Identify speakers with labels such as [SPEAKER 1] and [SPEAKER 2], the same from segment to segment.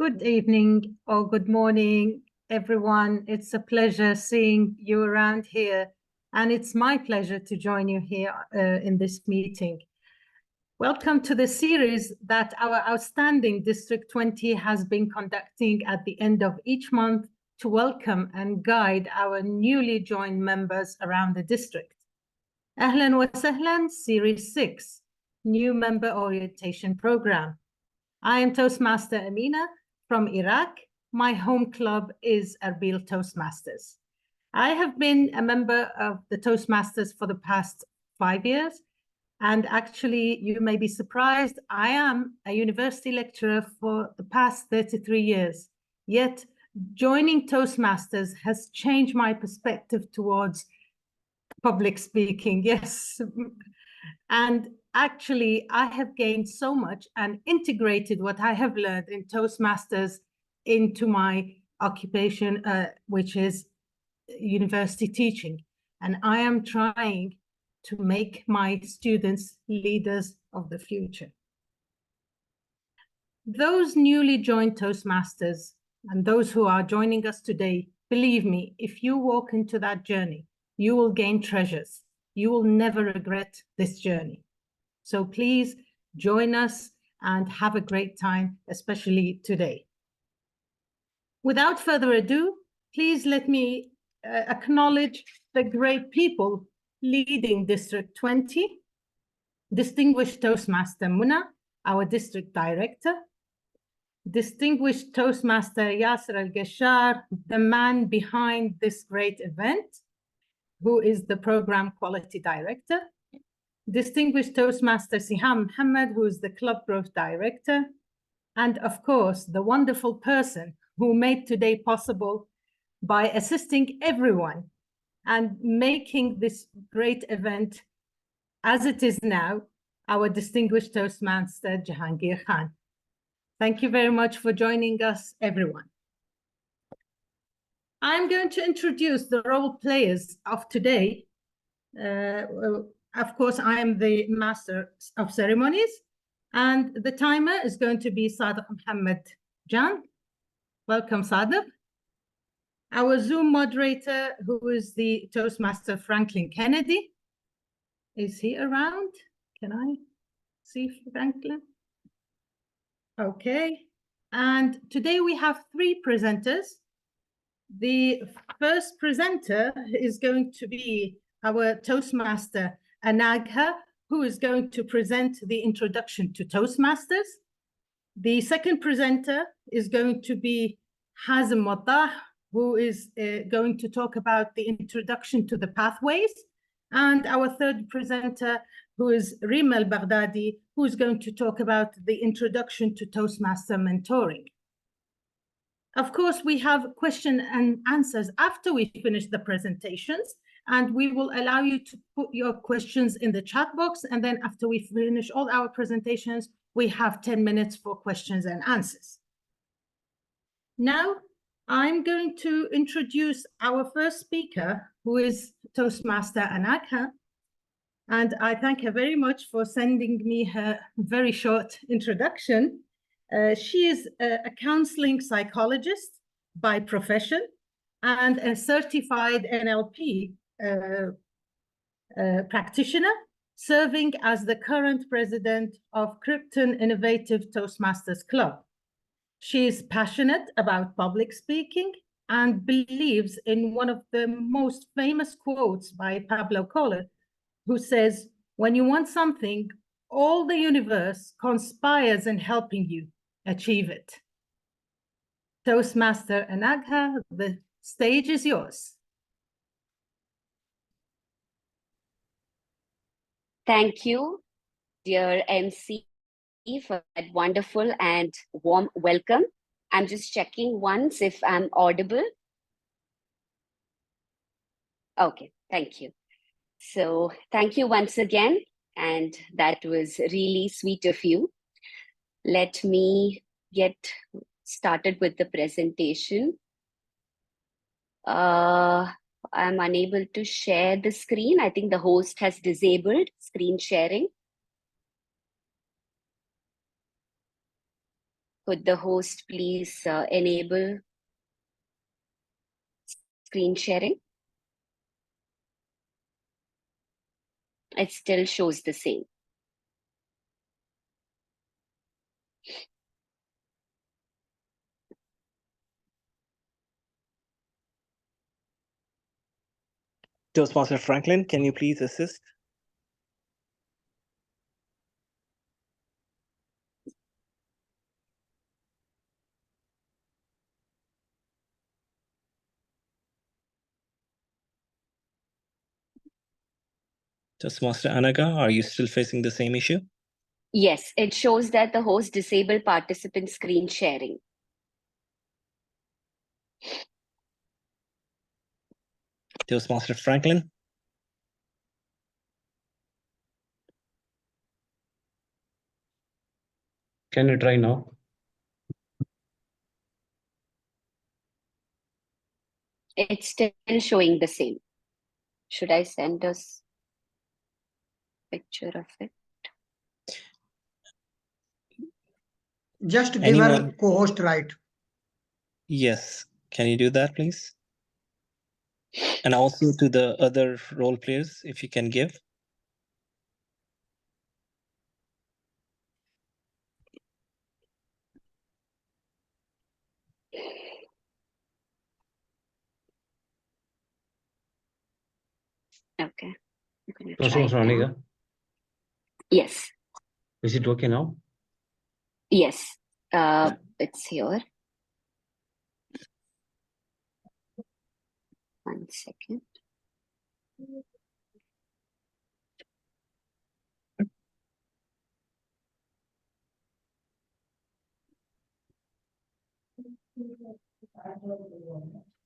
[SPEAKER 1] Good evening or good morning, everyone. It's a pleasure seeing you around here, and it's my pleasure to join you here in this meeting. Welcome to the series that our outstanding District 20 has been conducting at the end of each month to welcome and guide our newly joined members around the district. AHLAN wa SAHLAN Series 6, New Member Orientation Program. I am Toastmaster Amina from Iraq. My home club is Erbil Toastmasters. I have been a member of the Toastmasters for the past 5 years. And actually, you may be surprised, I am a university lecturer for the past 33 years. Yet, joining Toastmasters has changed my perspective towards public speaking, yes. And actually, I have gained so much and integrated what I have learned in Toastmasters into my occupation, which is university teaching. And I am trying to make my students leaders of the future. Those newly joined Toastmasters and those who are joining us today, believe me, if you walk into that journey, you will gain treasures. You will never regret this journey. So please join us and have a great time, especially today. Without further ado, please let me acknowledge the great people leading District 20, Distinguished Toastmaster Muna, our District Director, Distinguished Toastmaster Yasser Al-Gashar, the man behind this great event, who is the Program Quality Director, Distinguished Toastmaster Siham Mohammed, who is the Club Growth Director, and of course, the wonderful person who made today possible by assisting everyone and making this great event as it is now, our distinguished Toastmaster Jahangir Khan. Thank you very much for joining us, everyone. I'm going to introduce the role players of today. Of course, I am the Master of Ceremonies, and the timer is going to be Sadiq Mohammed Jan. Welcome, Sadiq. Our Zoom moderator, who is the Toastmaster Franklin Kennedy. Is he around? Can I see Franklin? Okay. And today we have 3 presenters. The first presenter is going to be our Toastmaster Anagha, who is going to present the introduction to Toastmasters. The second presenter is going to be Hazem Wadah, who is going to talk about the introduction to the pathways. And our third presenter, who is Rima Al-Baghdadi, who is going to talk about the introduction to Toastmaster mentoring. Of course, we have question and answers after we finish the presentations, and we will allow you to put your questions in the chat box. And then after we finish all our presentations, we have 10 minutes for questions and answers. Now, I'm going to introduce our first speaker, who is Toastmaster Anagha. And I thank her very much for sending me her very short introduction. She is a counseling psychologist by profession and a certified NLP practitioner, serving as the current president of Krypton Innovative Toastmasters Club. She is passionate about public speaking and believes in one of the most famous quotes by Pablo Coelho, who says, "When you want something, all the universe conspires in helping you achieve it." Toastmaster Anagha, the stage is yours.
[SPEAKER 2] Thank you, dear MC, for that wonderful and warm welcome. I'm just checking once if I'm audible. Okay, thank you. So thank you once again, and that was really sweet of you. Let me get started with the presentation. I'm unable to share the screen. I think the host has disabled screen sharing. Could the host please enable screen sharing? It still shows the same.
[SPEAKER 3] Toastmaster Franklin, can you please assist? Toastmaster Anaga, are you still facing the same issue?
[SPEAKER 2] Yes, it shows that the host disabled participant screen sharing.
[SPEAKER 3] Toastmaster Franklin?
[SPEAKER 4] Can you try now?
[SPEAKER 2] It's still showing the same. Should I send us picture of it?
[SPEAKER 5] Just give
[SPEAKER 3] Anyone?
[SPEAKER 5] her co-host right.
[SPEAKER 3] Yes. Can you do that, please? And also to the other role players, if you can give.
[SPEAKER 2] Okay. I'm gonna
[SPEAKER 4] Also,
[SPEAKER 2] try it now.
[SPEAKER 4] Sonika,
[SPEAKER 2] Yes.
[SPEAKER 4] is it okay now?
[SPEAKER 2] Yes. It's here. 1 second.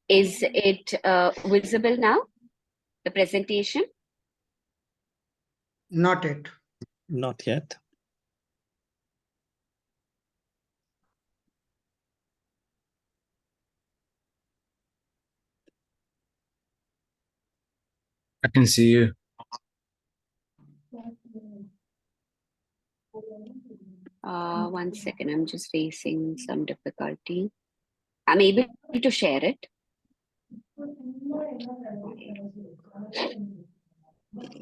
[SPEAKER 2] Is it visible now? The presentation?
[SPEAKER 5] Not it.
[SPEAKER 3] Not yet.
[SPEAKER 6] I can see you.
[SPEAKER 2] 1 second. I'm just facing some difficulty. I'm able to share it.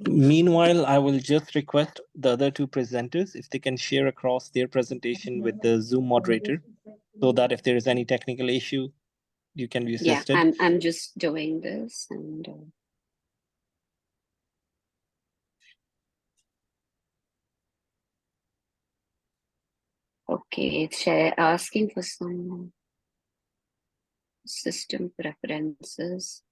[SPEAKER 3] Meanwhile, I will just request the other two presenters if they can share across their presentation with the Zoom moderator so that if there is any technical issue, you can be
[SPEAKER 2] Yeah,
[SPEAKER 3] assisted.
[SPEAKER 2] I'm just doing this and okay, it's asking for some system preferences.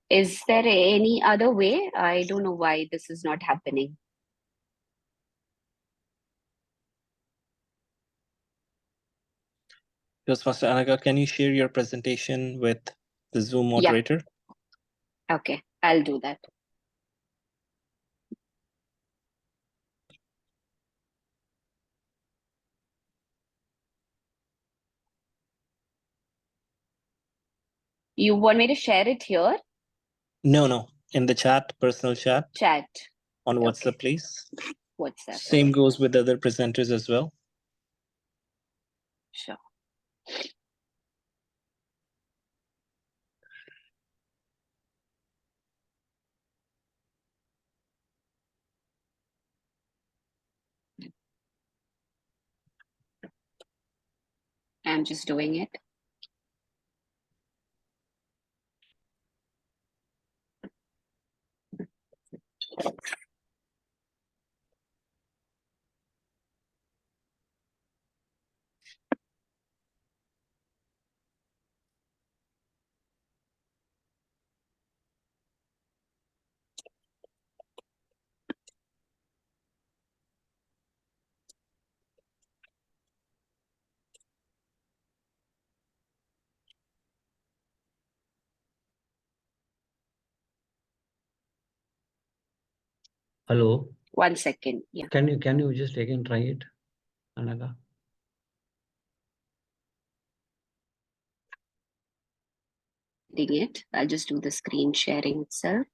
[SPEAKER 2] Is there any other way? I don't know why this is not happening.
[SPEAKER 3] Toastmaster Anaga, can you share your presentation with the Zoom
[SPEAKER 2] Yeah.
[SPEAKER 3] moderator?
[SPEAKER 2] Okay, I'll do that. You want me to share it here?
[SPEAKER 3] No. In the chat, personal chat
[SPEAKER 2] Chat.
[SPEAKER 3] on
[SPEAKER 2] Okay.
[SPEAKER 3] WhatsApp, please.
[SPEAKER 2] WhatsApp.
[SPEAKER 3] Same
[SPEAKER 2] Okay.
[SPEAKER 3] goes with other presenters as well.
[SPEAKER 2] Sure. I'm just doing it.
[SPEAKER 4] Hello.
[SPEAKER 2] 1 second. Yeah.
[SPEAKER 4] Can you just again try it, Anaga?
[SPEAKER 2] Doing it. I'll just do the screen sharing itself.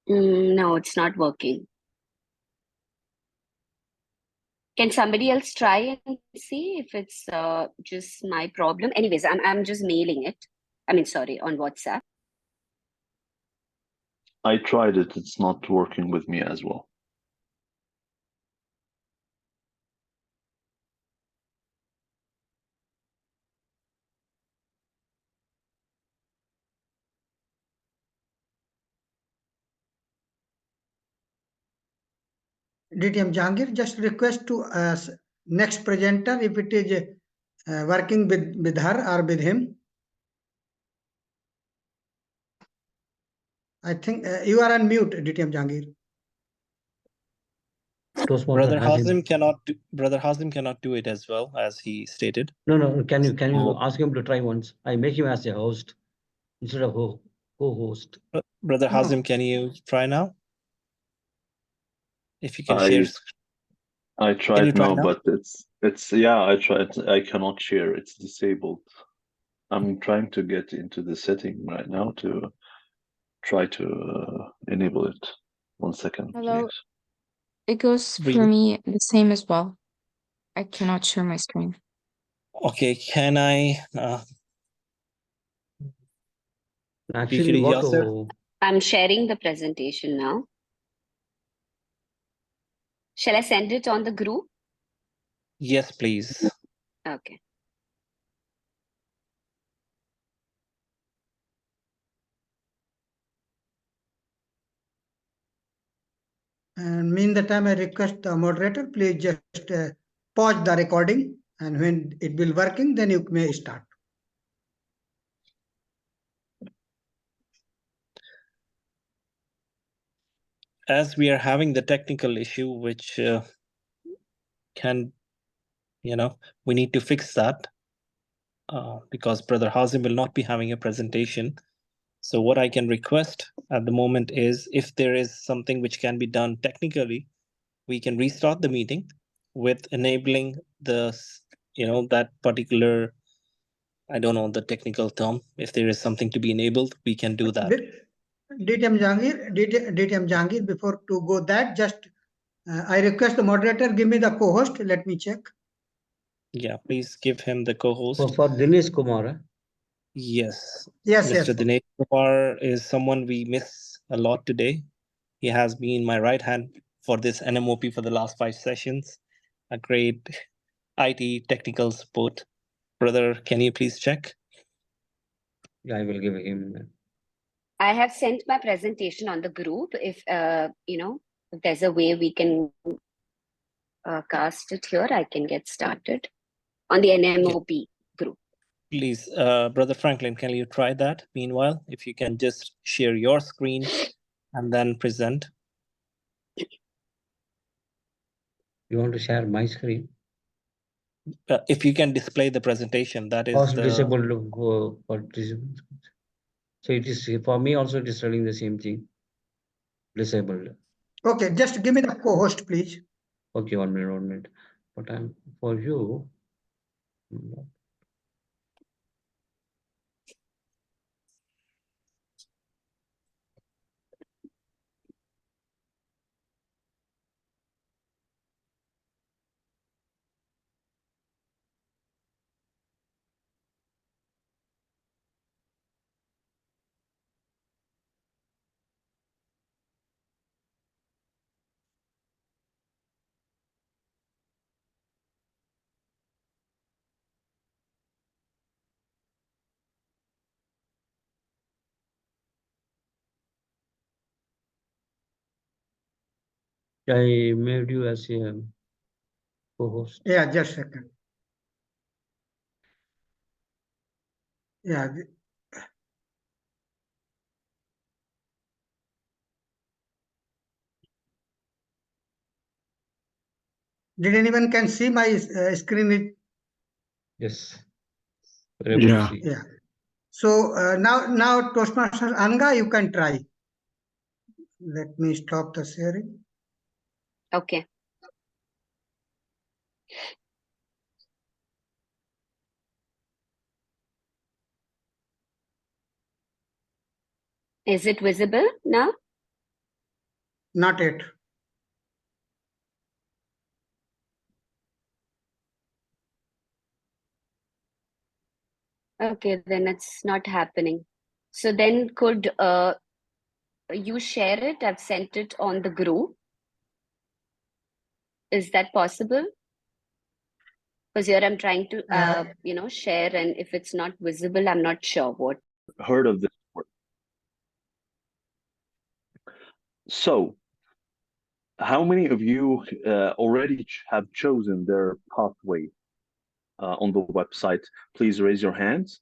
[SPEAKER 2] No, it's not working. Can somebody else try and see if it's just my problem? Anyways, I'm just mailing it. I mean, sorry, on WhatsApp.
[SPEAKER 6] I tried it. It's not working with me as well.
[SPEAKER 5] DTM Jahangir, just request to next presenter if it is working with her or with him. I think you are on mute, DTM Jahangir.
[SPEAKER 4] Toastmaster
[SPEAKER 3] Brother
[SPEAKER 4] has him.
[SPEAKER 3] Brother Hazim cannot do it as well as he stated.
[SPEAKER 4] No, can you
[SPEAKER 3] Oh.
[SPEAKER 4] ask him to try once? I make him as a host instead of co-host.
[SPEAKER 3] Brother
[SPEAKER 5] No.
[SPEAKER 3] Hazim, can you try now? If you can share.
[SPEAKER 6] I
[SPEAKER 3] you
[SPEAKER 6] tried
[SPEAKER 3] try
[SPEAKER 6] now,
[SPEAKER 3] now?
[SPEAKER 6] but it's yeah, I tried. I cannot share. It's disabled. I'm trying to get into the setting right now to try to enable it. 1 second,
[SPEAKER 7] Hello.
[SPEAKER 6] please.
[SPEAKER 7] It goes for
[SPEAKER 3] Really?
[SPEAKER 7] me the same as well. I cannot share my screen.
[SPEAKER 3] Okay, can I
[SPEAKER 4] Actually,
[SPEAKER 3] PQD
[SPEAKER 4] what
[SPEAKER 3] Yasser?
[SPEAKER 2] I'm sharing the presentation now. Shall I send it on the group?
[SPEAKER 3] Yes, please.
[SPEAKER 2] Okay.
[SPEAKER 5] And mean the time I request the moderator, please just pause the recording, and when it will working, then you may start.
[SPEAKER 3] As we are having the technical issue, which we need to fix that because Brother Hazim will not be having a presentation. So what I can request at the moment is if there is something which can be done technically, we can restart the meeting with enabling that particular, I don't know the technical term. If there is something to be enabled, we can do that.
[SPEAKER 5] DTM Jahangir, before to go that, just I request the moderator, give me the co-host. Let me check.
[SPEAKER 3] Yeah, please give him the co-host.
[SPEAKER 4] for Dinesh Kumar.
[SPEAKER 3] Yes.
[SPEAKER 5] Yes,
[SPEAKER 3] Mr.
[SPEAKER 5] yes.
[SPEAKER 3] Dinesh Kumar is someone we miss a lot today. He has been my right hand for this NMOP for the last 5 sessions. A great IT technical support. Brother, can you please check?
[SPEAKER 4] Yeah, I will give him.
[SPEAKER 2] I have sent my presentation on the group. If if there's a way we can cast it here, I can get started on the NMOP group.
[SPEAKER 3] Please, Brother Franklin, can you try that? Meanwhile, if you can just share your screen and then present.
[SPEAKER 4] You want to share my screen?
[SPEAKER 3] If you can display the presentation, that is
[SPEAKER 4] Also
[SPEAKER 3] the...
[SPEAKER 4] disabled for disabled. So it is for me also it is telling the same thing. Disabled.
[SPEAKER 5] Okay, just give me the co-host, please.
[SPEAKER 4] Okay, 1 minute. But I'm for you. I made you as a co-host.
[SPEAKER 5] Yeah, just a second. Yeah. Did anyone can see my screen?
[SPEAKER 4] Yes.
[SPEAKER 8] Yeah.
[SPEAKER 5] Yeah. So now Toastmaster Anga, you can try. Let me stop the sharing.
[SPEAKER 2] Okay. Is it visible now?
[SPEAKER 5] Not yet.
[SPEAKER 2] Okay, then it's not happening. So then could you share it? I've sent it on the group. Is that possible? Because here I'm trying to, share, and if it's not visible, I'm not sure what.
[SPEAKER 6] Heard of this word. So, how many of you already have chosen their pathway on the website? Please raise your hands.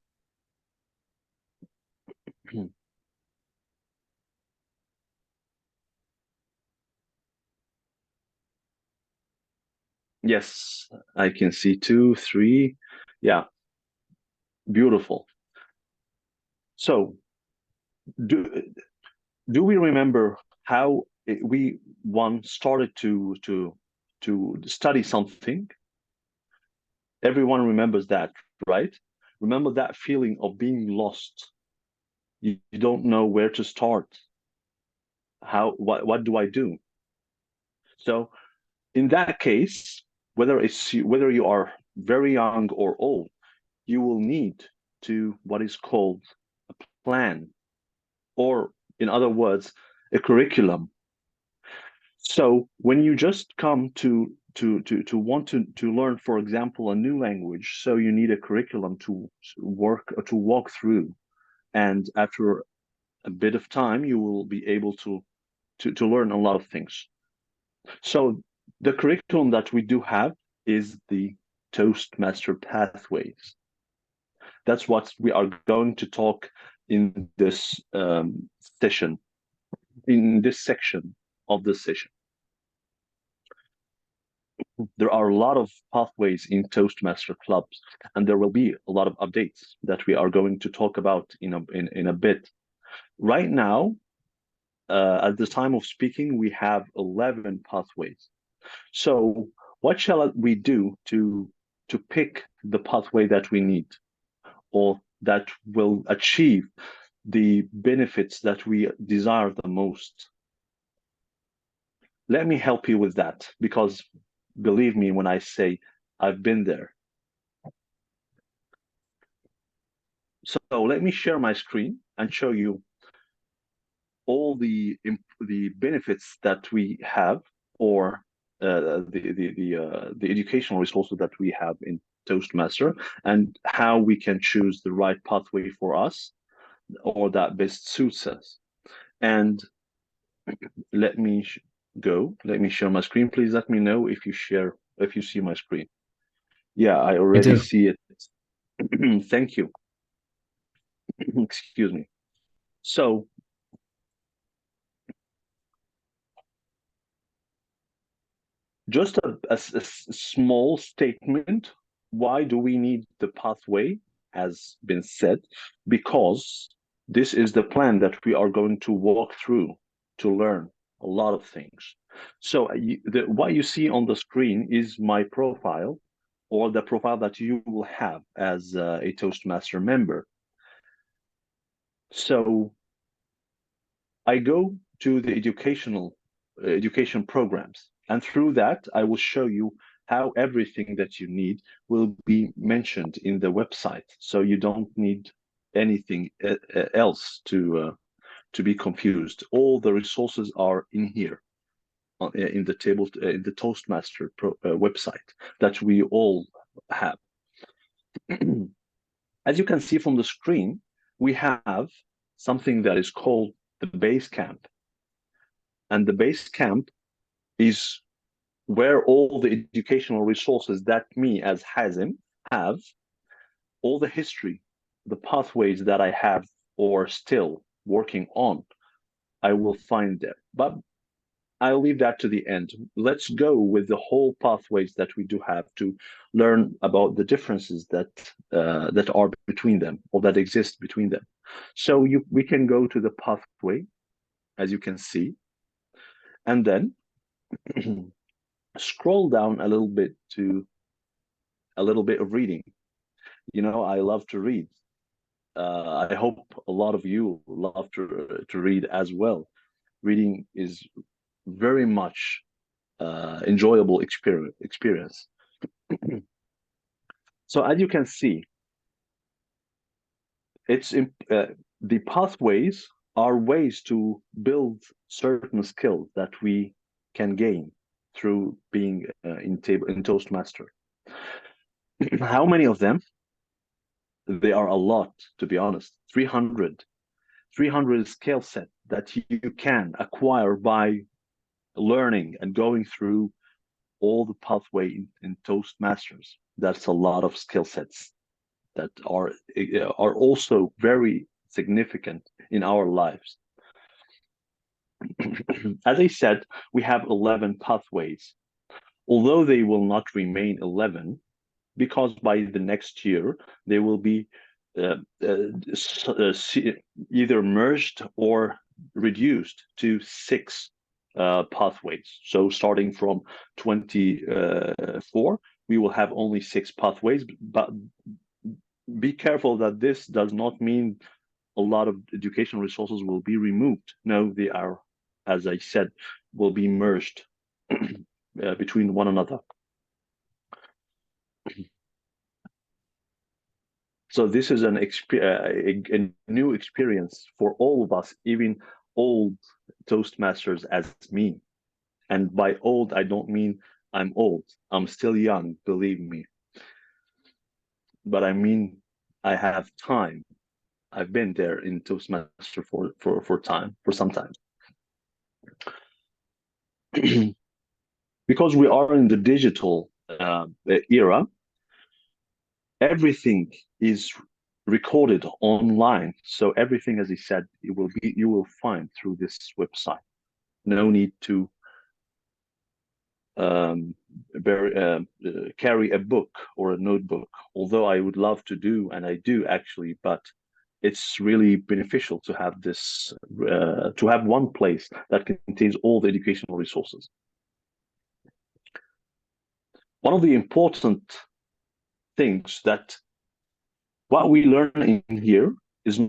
[SPEAKER 6] Yes, I can see 2, 3. Yeah, beautiful. So, do we remember how we started to study something? Everyone remembers that, right? Remember that feeling of being lost. You don't know where to start. What do I do? So in that case, whether you are very young or old, you will need to what is called a plan, or in other words, a curriculum. So when you just come to want to learn, for example, a new language, so you need a curriculum to walk through, and after a bit of time, you will be able to learn a lot of things. So the curriculum that we do have is the Toastmaster Pathways. That's what we are going to talk in this session, in this section of the session. There are a lot of pathways in Toastmaster clubs, and there will be a lot of updates that we are going to talk about in a bit. Right now, at the time of speaking, we have 11 pathways. So what shall we do to pick the pathway that we need, or that will achieve the benefits that we desire the most? Let me help you with that, because believe me when I say I've been there. So let me share my screen and show you all the benefits that we have, or the educational resources that we have in Toastmaster, and how we can choose the right pathway for us, or that best suits us. And let me share my screen. Please let me know if you see my screen. Yeah, I already see it. Thank you. Excuse me. So just a small statement. Why do we need the pathway? Has been said, because this is the plan that we are going to walk through to learn a lot of things. So what you see on the screen is my profile, or the profile that you will have as a Toastmaster member. So I go to the education programs, and through that I will show you how everything that you need will be mentioned in the website, so you don't need anything else to be confused. All the resources are in here, in the table, in the Toastmaster website that we all have. As you can see from the screen, we have something that is called the base camp. And the base camp is where all the educational resources that me as Hazim have, all the history, the pathways that I have or still working on, I will find there. But I'll leave that to the end. Let's go with the whole pathways that we do have to learn about the differences that are between them, or that exist between them. So we can go to the pathway, as you can see, and then scroll down a little bit to a little bit of reading. You know, I love to read. I hope a lot of you love to read as well. Reading is very much enjoyable experience. So as you can see, it's the pathways are ways to build certain skills that we can gain through being in Toastmaster. How many of them? They are a lot, to be honest. 300 skill set that you can acquire by learning and going through all the pathway in Toastmasters. That's a lot of skill sets that are also very significant in our lives. As I said, we have 11 pathways, although they will not remain 11, because by the next year they will be either merged or reduced to 6 pathways. So starting from 24, we will have only 6 pathways, but be careful that this does not mean a lot of educational resources will be removed. No, they are, as I said, will be merged between one another. So this is a new experience for all of us, even old Toastmasters as me. And by old, I don't mean I'm old. I'm still young, believe me. But I mean, I have time. I've been there in Toastmaster for some time. Because we are in the digital era, everything is recorded online. So everything, as he said, you will find through this website. No need to carry a book or a notebook, although I would love to do, and I do actually, but it's really beneficial to have this, to have one place that contains all the educational resources. One of the important things that what we learn in here is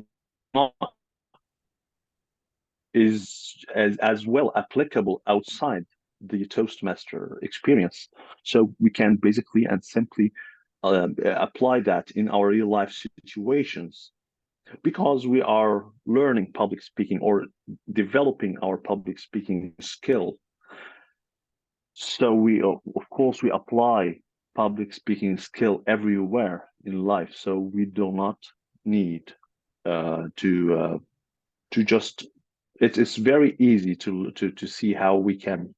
[SPEAKER 6] as well applicable outside the Toastmaster experience. So we can basically and simply apply that in our real life situations, because we are learning public speaking or developing our public speaking skill. So we, of course, we apply public speaking skill everywhere in life. So we do not need to just. It's very easy to see how we can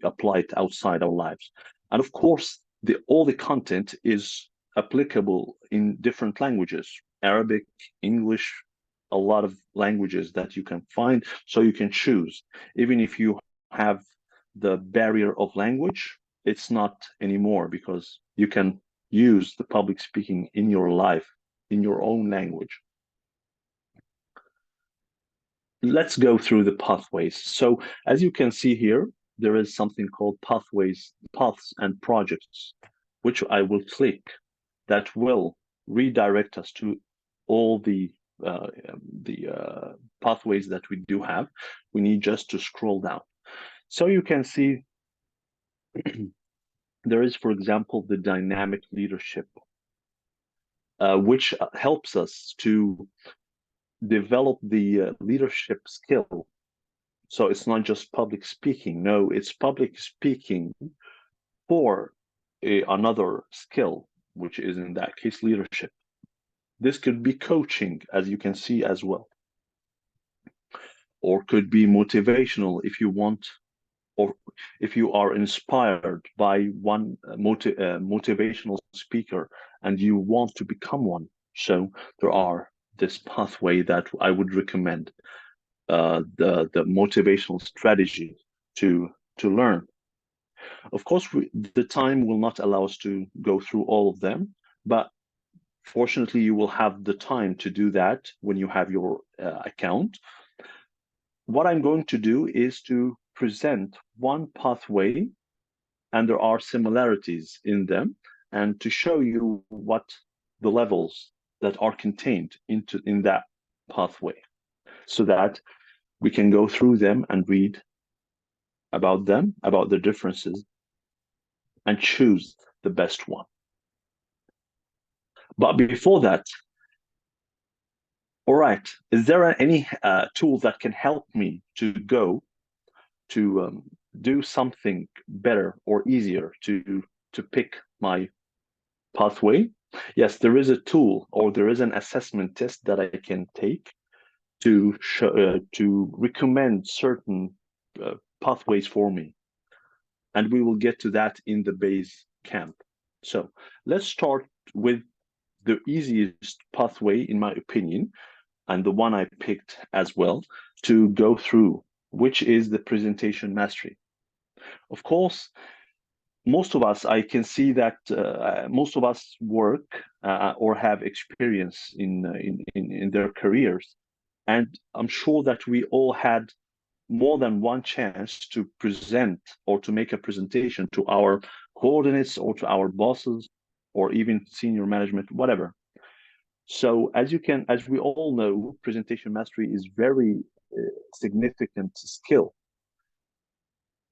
[SPEAKER 6] apply it outside our lives. And of course, all the content is applicable in different languages: Arabic, English, a lot of languages that you can find. So you can choose, even if you have the barrier of language, it's not anymore, because you can use the public speaking in your life in your own language. Let's go through the pathways. So as you can see here, there is something called pathways, paths and projects, which I will click, that will redirect us to all the pathways that we do have. We need just to scroll down. So you can see there is, for example, the dynamic leadership, which helps us to develop the leadership skill. So it's not just public speaking. No, it's public speaking for another skill, which is in that case leadership. This could be coaching, as you can see as well, or could be motivational if you want, or if you are inspired by one motivational speaker and you want to become one. So there are this pathway that I would recommend, the motivational strategy to learn. Of course, the time will not allow us to go through all of them, but fortunately, you will have the time to do that when you have your account. What I'm going to do is to present one pathway, and there are similarities in them, and to show you what the levels that are contained in that pathway, so that we can go through them and read about them, about the differences, and choose the best one. But before that, all right, is there any tool that can help me to go to do something better or easier to pick my pathway? Yes, there is a tool, or there is an assessment test that I can take to recommend certain pathways for me, and we will get to that in the base camp. So let's start with the easiest pathway, in my opinion, and the one I picked as well to go through, which is the presentation mastery. Of course, most of us, I can see that most of us work or have experience in their careers, and I'm sure that we all had more than one chance to present or to make a presentation to our coordinates or to our bosses or even senior management, whatever. So as we all know, presentation mastery is very significant skill,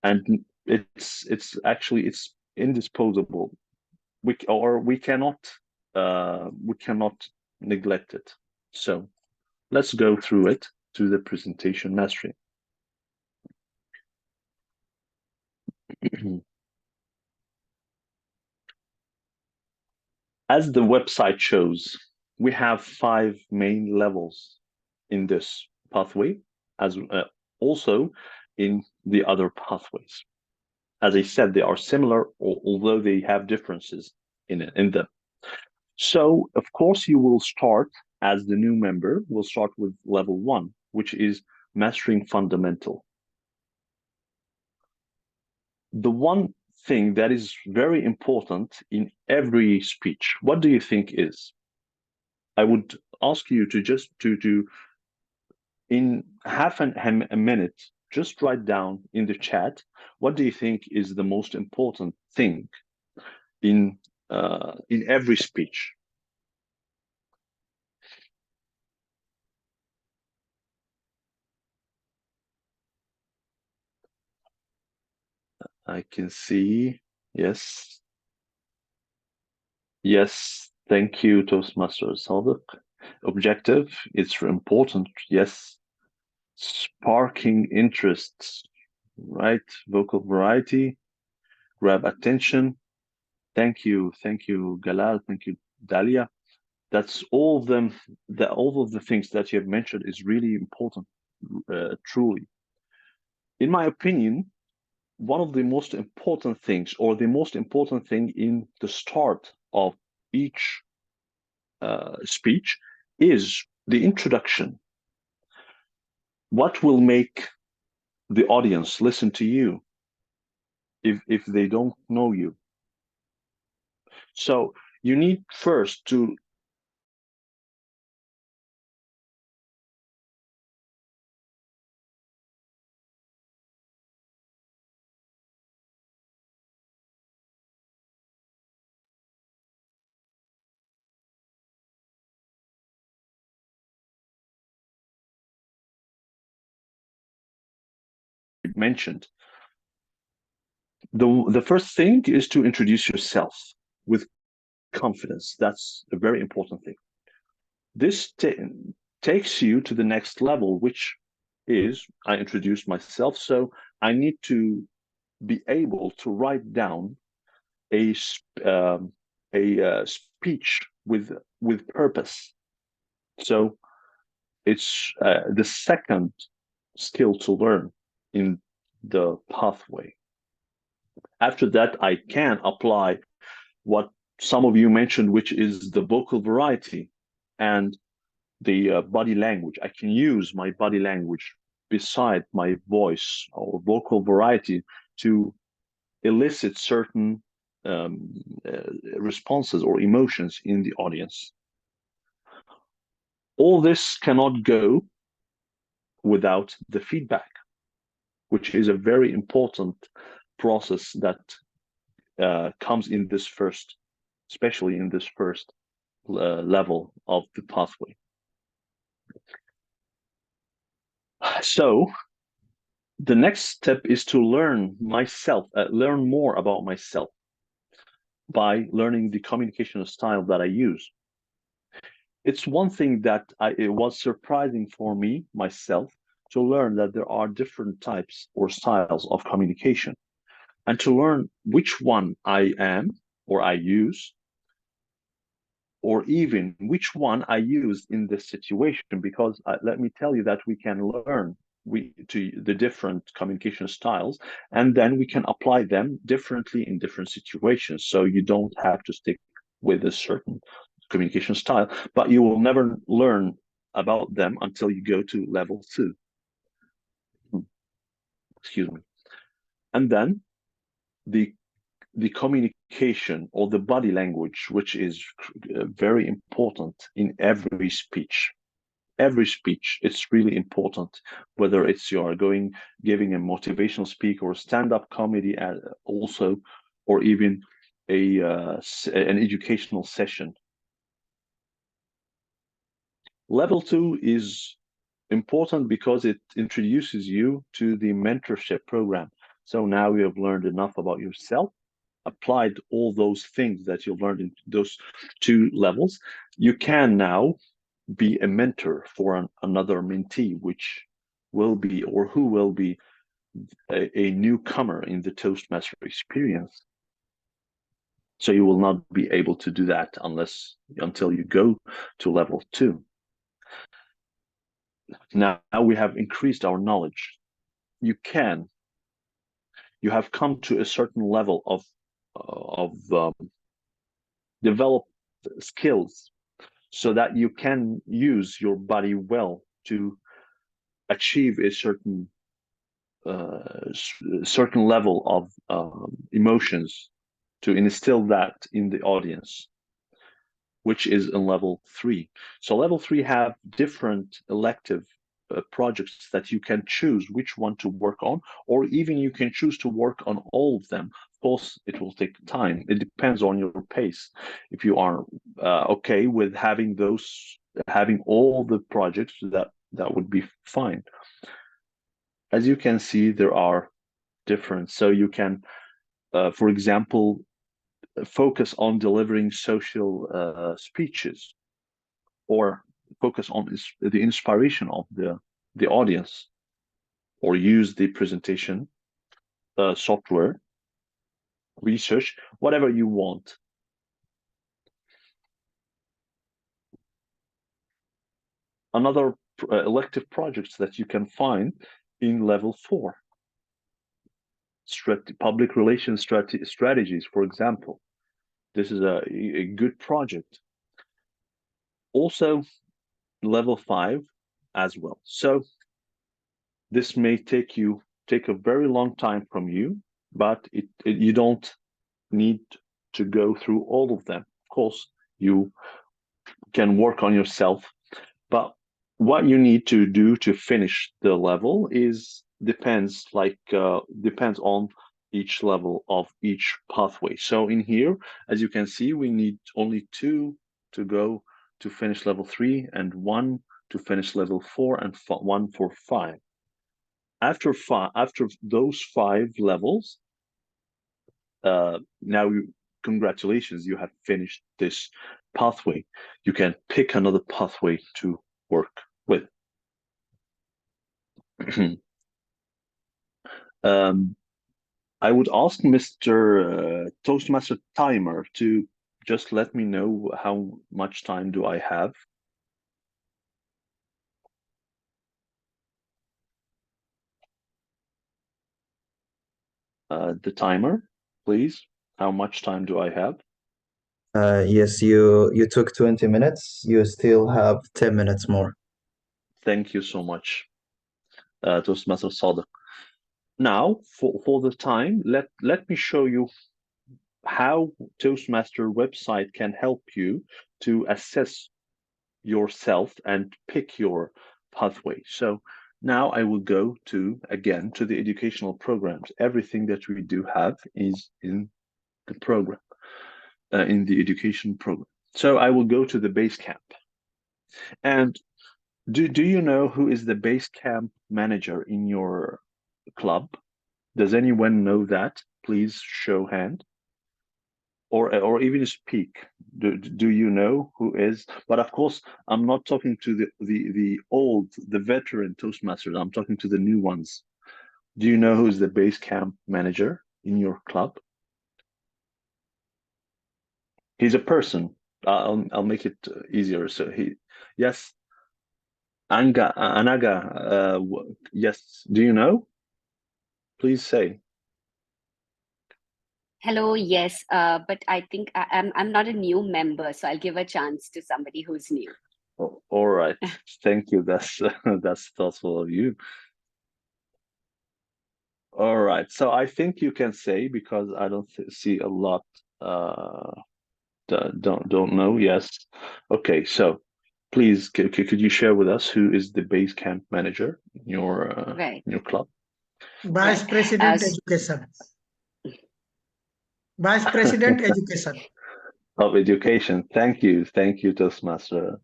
[SPEAKER 6] and it's actually indisposable. We cannot neglect it. So let's go through it to the presentation mastery. As the website shows, we have 5 main levels in this pathway, as also in the other pathways. As I said, they are similar, although they have differences in them. So, of course, you will start, as the new member, will start with level 1, which is mastering fundamental. The one thing that is very important in every speech, what do you think is? I would ask you to just in half a minute, just write down in the chat, what do you think is the most important thing in every speech? I can see, yes. Yes, thank you, Toastmaster Sadiq. Objective, it's important, yes. Sparking interests, right? Vocal variety, grab attention. Thank you, Galal, thank you, Dalia. That's all of them, all of the things that you have mentioned is really important, truly. In my opinion, one of the most important things, or the most important thing in the start of each speech, is the introduction. What will make the audience listen to you if they don't know you? So you need first to mentioned. The first thing is to introduce yourself with confidence. That's a very important thing. This takes you to the next level, which is I introduce myself, so I need to be able to write down a speech with purpose. So it's the second skill to learn in the pathway. After that, I can apply what some of you mentioned, which is the vocal variety and the body language. I can use my body language beside my voice or vocal variety to elicit certain responses or emotions in the audience. All this cannot go without the feedback, which is a very important process that comes in this first, especially in this first level of the pathway. So The next step is to learn myself, learn more about myself by learning the communication style that I use. It's one thing that it was surprising for me, myself, to learn that there are different types or styles of communication, and to learn which one I am or I use, or even which one I use in this situation, because let me tell you that we can learn to the different communication styles, and then we can apply them differently in different situations. So you don't have to stick with a certain communication style, but you will never learn about them until you go to level 2. Excuse me. And then the communication or the body language, which is very important in every speech. Every speech, it's really important, whether it's you are giving a motivational speak or stand-up comedy also, or even an educational session. Level 2 is important because it introduces you to the mentorship program. So now you have learned enough about yourself, applied all those things that you learned in those 2 levels. You can now be a mentor for another mentee, which will be or who will be a newcomer in the Toastmaster experience. So you will not be able to do that until you go to level 2. Now we have increased our knowledge. You have come to a certain level of develop skills so that you can use your body well to achieve a certain level of emotions, to instill that in the audience, which is in level 3. So level 3 have different elective projects that you can choose which one to work on, or even you can choose to work on all of them. Of course, it will take time. It depends on your pace. If you are okay with having all the projects, that would be fine. As you can see, there are different. So you can, for example, focus on delivering social speeches, or focus on the inspiration of the audience, or use the presentation software, research, whatever you want. Another elective projects that you can find in level 4. Public relations strategies, for example. This is a good project. Also, level 5 as well. So this may take a very long time from you, but you don't need to go through all of them. Of course, you can work on yourself, but what you need to do to finish the level depends on each level of each pathway. So in here, as you can see, we need only 2 to go to finish level 3, and 1 to finish level 4, and 1 for 5. After those 5 levels, now congratulations, you have finished this pathway. You can pick another pathway to work with. I would ask Mr. Toastmaster Timer to just let me know how much time do I have. The timer, please. How much time do I have?
[SPEAKER 9] Yes, you took 20 minutes. You still have 10 minutes more.
[SPEAKER 6] Thank you so much, Toastmaster Sadiq. Now, for the time, let me show you how Toastmaster website can help you to assess yourself and pick your pathway. So now I will go again to the educational programs. Everything that we do have is in the program, in the education program. So I will go to the Basecamp. And do you know who is the Basecamp manager in your club? Does anyone know that? Please show hand. Or even speak. Do you know who is? But of course, I'm not talking to the veteran Toastmasters. I'm talking to the new ones. Do you know who's the base camp manager in your club? He's a person. I'll make it easier. So yes, Anaga. Yes. Do you know? Please say.
[SPEAKER 2] Hello, yes, but I think I'm not a new member, so I'll give a chance to somebody who's new.
[SPEAKER 6] Oh, all right. Thank you. That's thoughtful of you. All right. So I think you can say, because I don't see a lot don't know. Yes. Okay. So please, could you share with us who is the base camp manager in
[SPEAKER 2] Right.
[SPEAKER 6] your club?
[SPEAKER 5] Vice
[SPEAKER 2] Right.
[SPEAKER 5] President Education. Vice President Education.
[SPEAKER 6] Of education. Thank you, Toastmaster.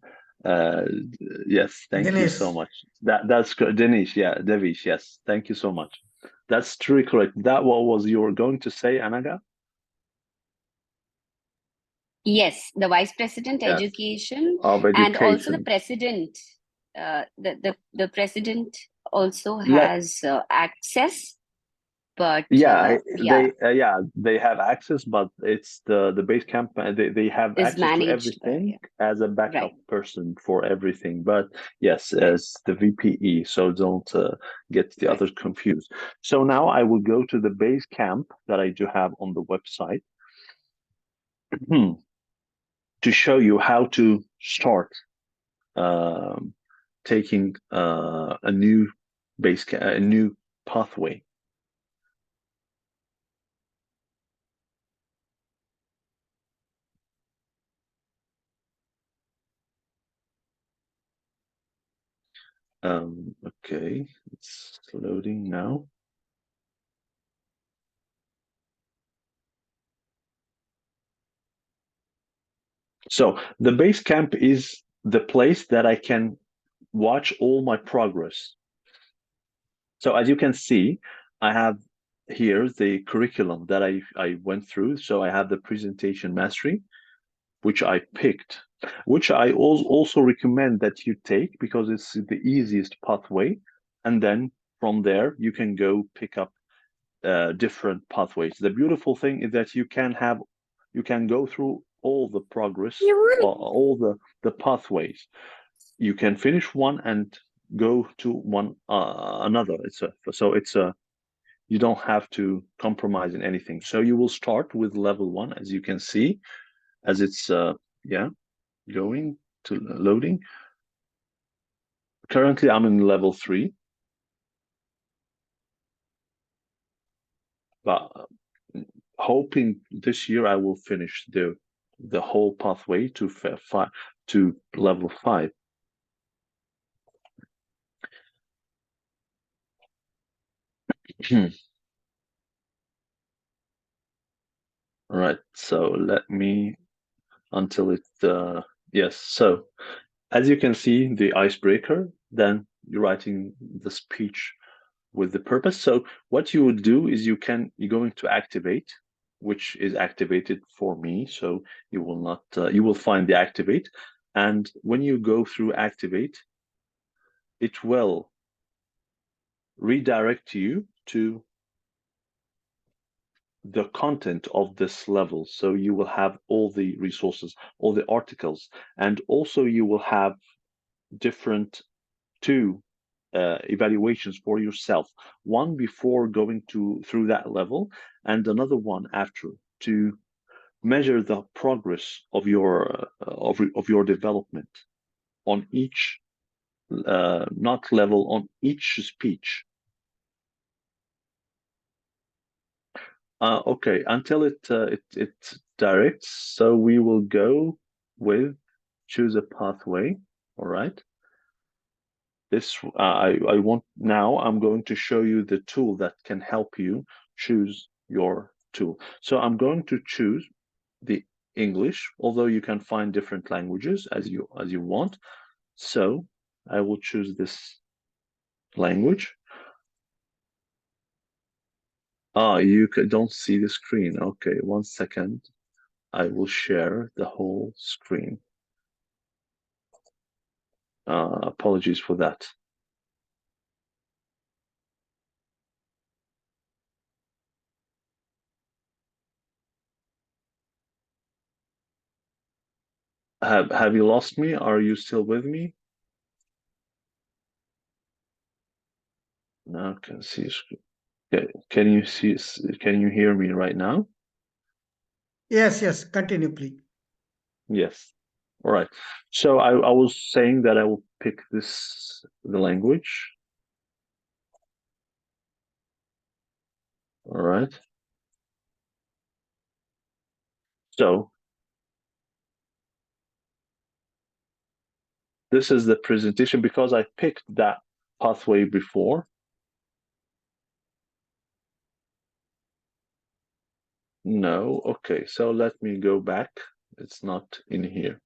[SPEAKER 6] Yes, thank you so
[SPEAKER 5] Dinesh.
[SPEAKER 6] much. That's good, Dinesh. Yeah, Devish. Yes, thank you so much. That's truly correct. That what was you were going to say, Anaga?
[SPEAKER 2] Yes, the Vice President
[SPEAKER 6] Yes.
[SPEAKER 2] Education,
[SPEAKER 6] Of
[SPEAKER 2] and also the
[SPEAKER 6] education.
[SPEAKER 2] President. The President also
[SPEAKER 6] Let
[SPEAKER 2] has access, but
[SPEAKER 6] Yeah,
[SPEAKER 2] yeah,
[SPEAKER 6] they have access, but it's the base camp. They have
[SPEAKER 2] is
[SPEAKER 6] access to
[SPEAKER 2] managed by,
[SPEAKER 6] everything as a backup
[SPEAKER 2] right.
[SPEAKER 6] person for everything. But yes,
[SPEAKER 2] Right.
[SPEAKER 6] as the VPE, so don't get the
[SPEAKER 2] Right.
[SPEAKER 6] others confused. So now I will go to the base camp that I do have on the website to show you how to start taking a new a new pathway. Okay, it's loading now. So the base camp is the place that I can watch all my progress. So as you can see, I have here the curriculum that I went through. So I have the presentation mastery, which I picked, which I also recommend that you take because it's the easiest pathway. And then from there, you can go pick up different pathways. The beautiful thing is that you can go through all the progress, all the pathways. You can finish one and go to one another. You don't have to compromise in anything. So you will start with level 1, as you can see, as it's going to loading. Currently, I'm in level 3, but hoping this year I will finish the whole pathway to level 5. Right, so let me until it yes. So as you can see, the icebreaker, then you're writing the speech with the purpose. So what you would do is you're going to activate, which is activated for me. So you will not you will find the activate, and when you go through activate, it will redirect you to the content of this level. So you will have all the resources, all the articles, and also you will have different 2 evaluations for yourself, one before going through that level and another one after, to measure the progress of your development on each not level, on each speech. Okay, until it directs, so we will go with choose a pathway. All right. This I'm going to show you the tool that can help you choose your tool. So I'm going to choose the English, although you can find different languages as you want. So I will choose this language. Ah, you don't see the screen. Okay, 1 second. I will share the whole screen. Apologies for that. Have you lost me? Are you still with me? No, I can see. Can you see? Can you hear me right now?
[SPEAKER 5] Yes, continue, please.
[SPEAKER 6] Yes. All right. So I was saying that I will pick the language. All right. So this is the presentation because I picked that pathway before. No. Okay. So let me go back. It's not in here.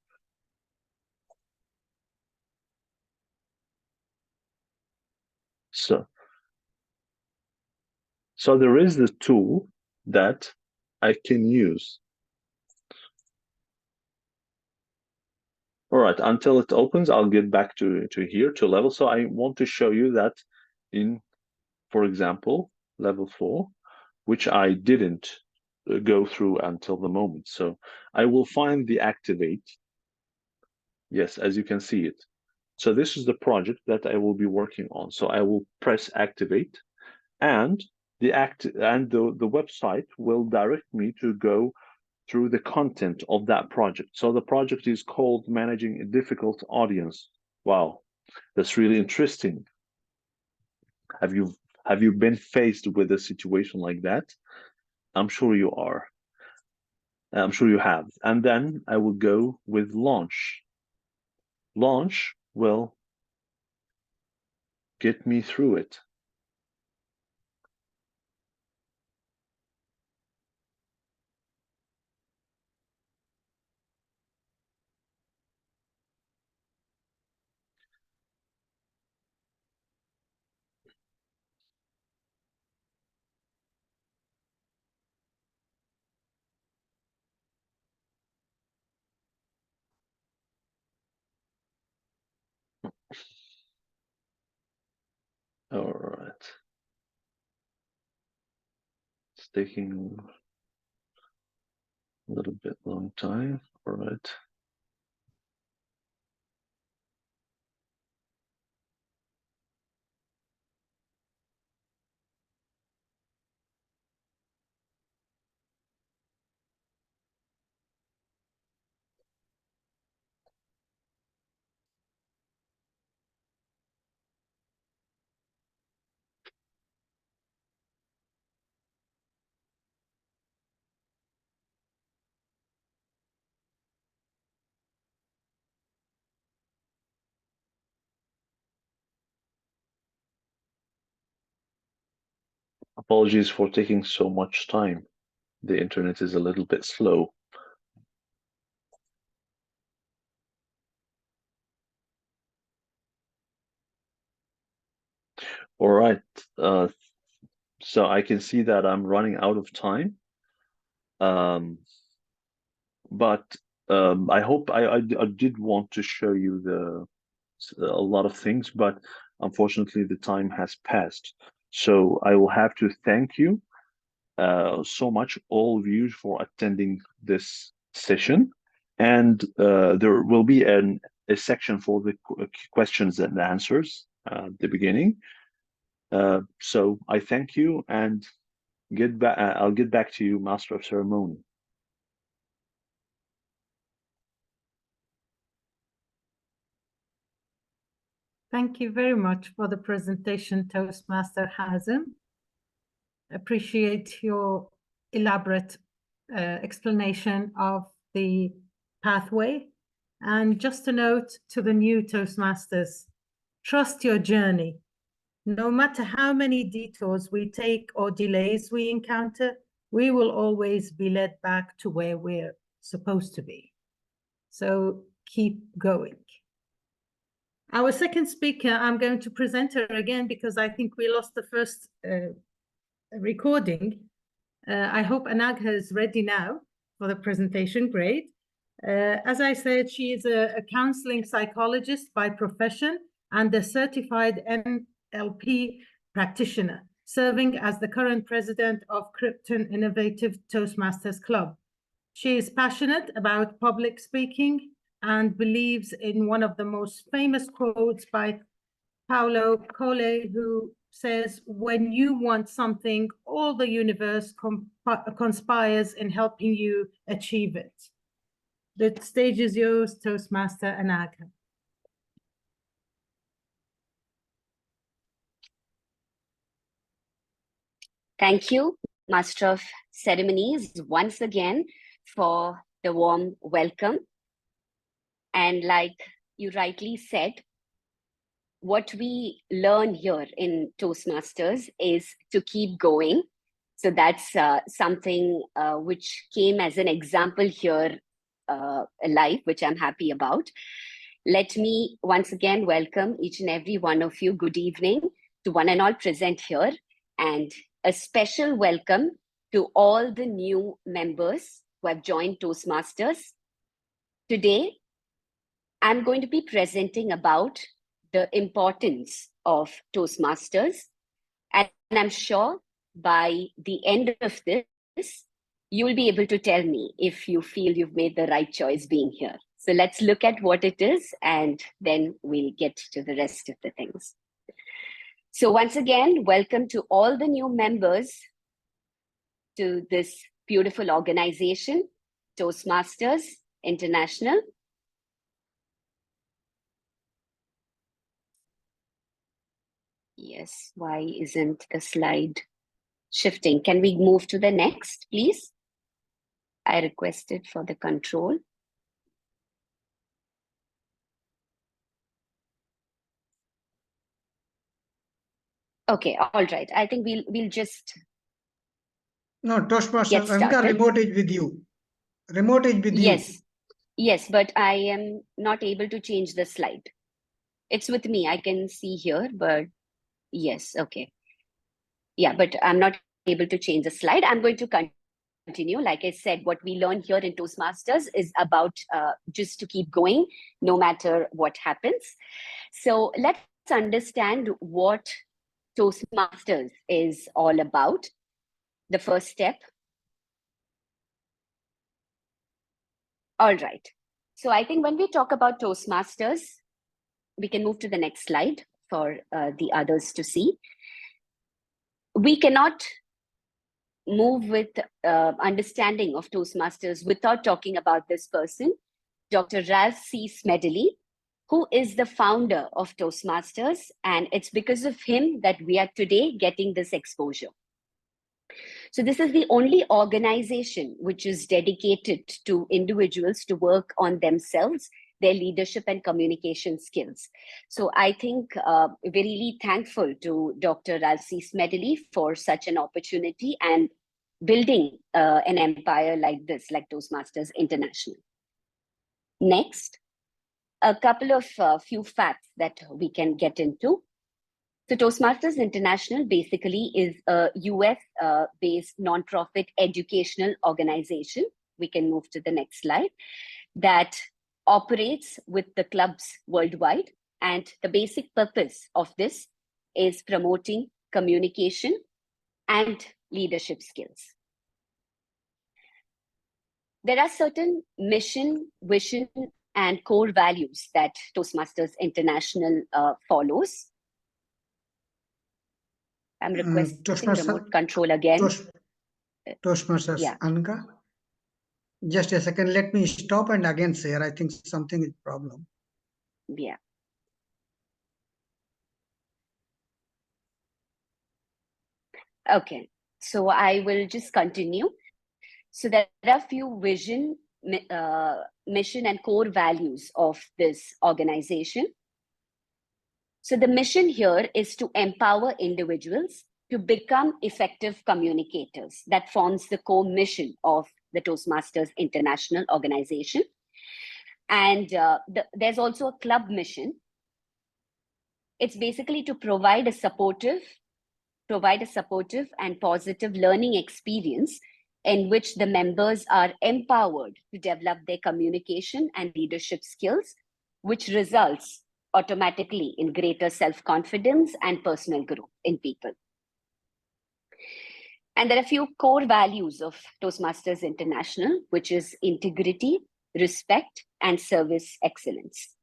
[SPEAKER 6] So there is the tool that I can use. All right, until it opens, I'll get back to here, to level. So I want to show you that in, for example, level 4, which I didn't go through until the moment. So I will find the activate. Yes, as you can see it. So this is the project that I will be working on. So I will press activate, and the website will direct me to go through the content of that project. So the project is called Managing a Difficult Audience. Wow, that's really interesting. Have you been faced with a situation like that? I'm sure you are. I'm sure you have. And then I will go with launch. Launch will get me through it. All right. It's taking a little bit long time. All right. Apologies for taking so much time. The internet is a little bit slow. All right. So I can see that I'm running out of time. But I hope I did want to show you a lot of things, but unfortunately the time has passed. So I will have to thank you so much, all of you, for attending this session. And there will be a section for the questions and answers at the beginning. So I thank you, and I'll get back to you, Master of Ceremony.
[SPEAKER 1] Thank you very much for the presentation, Toastmaster Hazem. Appreciate your elaborate explanation of the pathway. And just a note to the new Toastmasters, trust your journey. No matter how many detours we take or delays we encounter, we will always be led back to where we're supposed to be. So keep going. Our second speaker, I'm going to present her again because I think we lost the first recording. I hope Anagha is ready now for the presentation. Great. As I said, she is a counseling psychologist by profession and a certified NLP practitioner, serving as the current president of Krypton Innovative Toastmasters Club. She is passionate about public speaking and believes in one of the most famous quotes by Paulo Coelho, who says, "When you want something, all the universe conspires in helping you achieve it." The stage is yours, Toastmaster Anagha.
[SPEAKER 2] Thank you, Master of Ceremonies, once again for the warm welcome. And like you rightly said, what we learn here in Toastmasters is to keep going. So that's something which came as an example here live, which I'm happy about. Let me once again welcome each and every one of you. Good evening to one and all present here, and a special welcome to all the new members who have joined Toastmasters. Today, I'm going to be presenting about the importance of Toastmasters, and I'm sure by the end of this, you will be able to tell me if you feel you've made the right choice being here. So let's look at what it is, and then we'll get to the rest of the things. So once again, welcome to all the new members to this beautiful organization, Toastmasters International. Yes, why isn't the slide shifting? Can we move to the next, please? I requested for the control. Okay, all right. I think we'll just
[SPEAKER 5] No, Toastmaster,
[SPEAKER 2] get started.
[SPEAKER 5] Anagha, remote is with you. Remote is with you.
[SPEAKER 2] Yes, but I am not able to change the slide. It's with me. I can see here, but yes, okay. Yeah, but I'm not able to change the slide. I'm going to continue. Like I said, what we learn here in Toastmasters is about just to keep going no matter what happens. So let's understand what Toastmasters is all about. The first step. All right. So I think when we talk about Toastmasters, we can move to the next slide for the others to see. We cannot move with understanding of Toastmasters without talking about this person, Dr. Ralph C. Smedley, who is the founder of Toastmasters, and it's because of him that we are today getting this exposure. So this is the only organization which is dedicated to individuals to work on themselves, their leadership and communication skills. So I think we're really thankful to Dr. Ralph C. Smedley for such an opportunity and building an empire like this, like Toastmasters International. Next, a couple of few facts that we can get into. So Toastmasters International basically is a US-based nonprofit educational organization. We can move to the next slide. That operates with the clubs worldwide. And the basic purpose of this is promoting communication and leadership skills. There are certain mission, vision, and core values that Toastmasters International follows. I'm requesting remote control again.
[SPEAKER 5] Toastmasters,
[SPEAKER 2] Yeah.
[SPEAKER 5] Anagha. Just a second, let me stop and again share. I think something is problem.
[SPEAKER 2] Yeah. Okay, so I will just continue. So there are a few vision, mission and core values of this organization. So the mission here is to empower individuals to become effective communicators. That forms the core mission of the Toastmasters International organization. And there's also a club mission. It's basically to provide a supportive, provide a supportive and positive learning experience in which the members are empowered to develop their communication and leadership skills, which results automatically in greater self-confidence and personal growth in people. And there are a few core values of Toastmasters International, which is integrity, respect, and service excellence.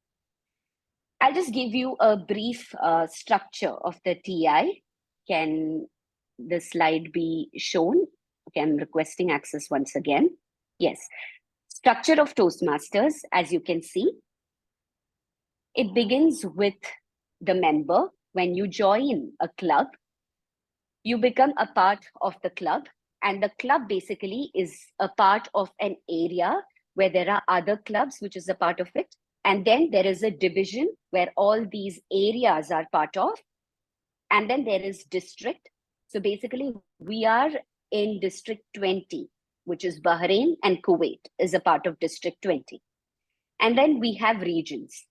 [SPEAKER 2] I'll just give you a brief structure of the TI. Can the slide be shown? Okay, I'm requesting access once again. Yes. Structure of Toastmasters, as you can see, it begins with the member. When you join a club, you become a part of the club, and the club basically is a part of an area where there are other clubs, which is a part of it. And then there is a division where all these areas are part of. And then there is district. So basically, we are in District 20, which is Bahrain, and Kuwait is a part of District 20. And then we have regions.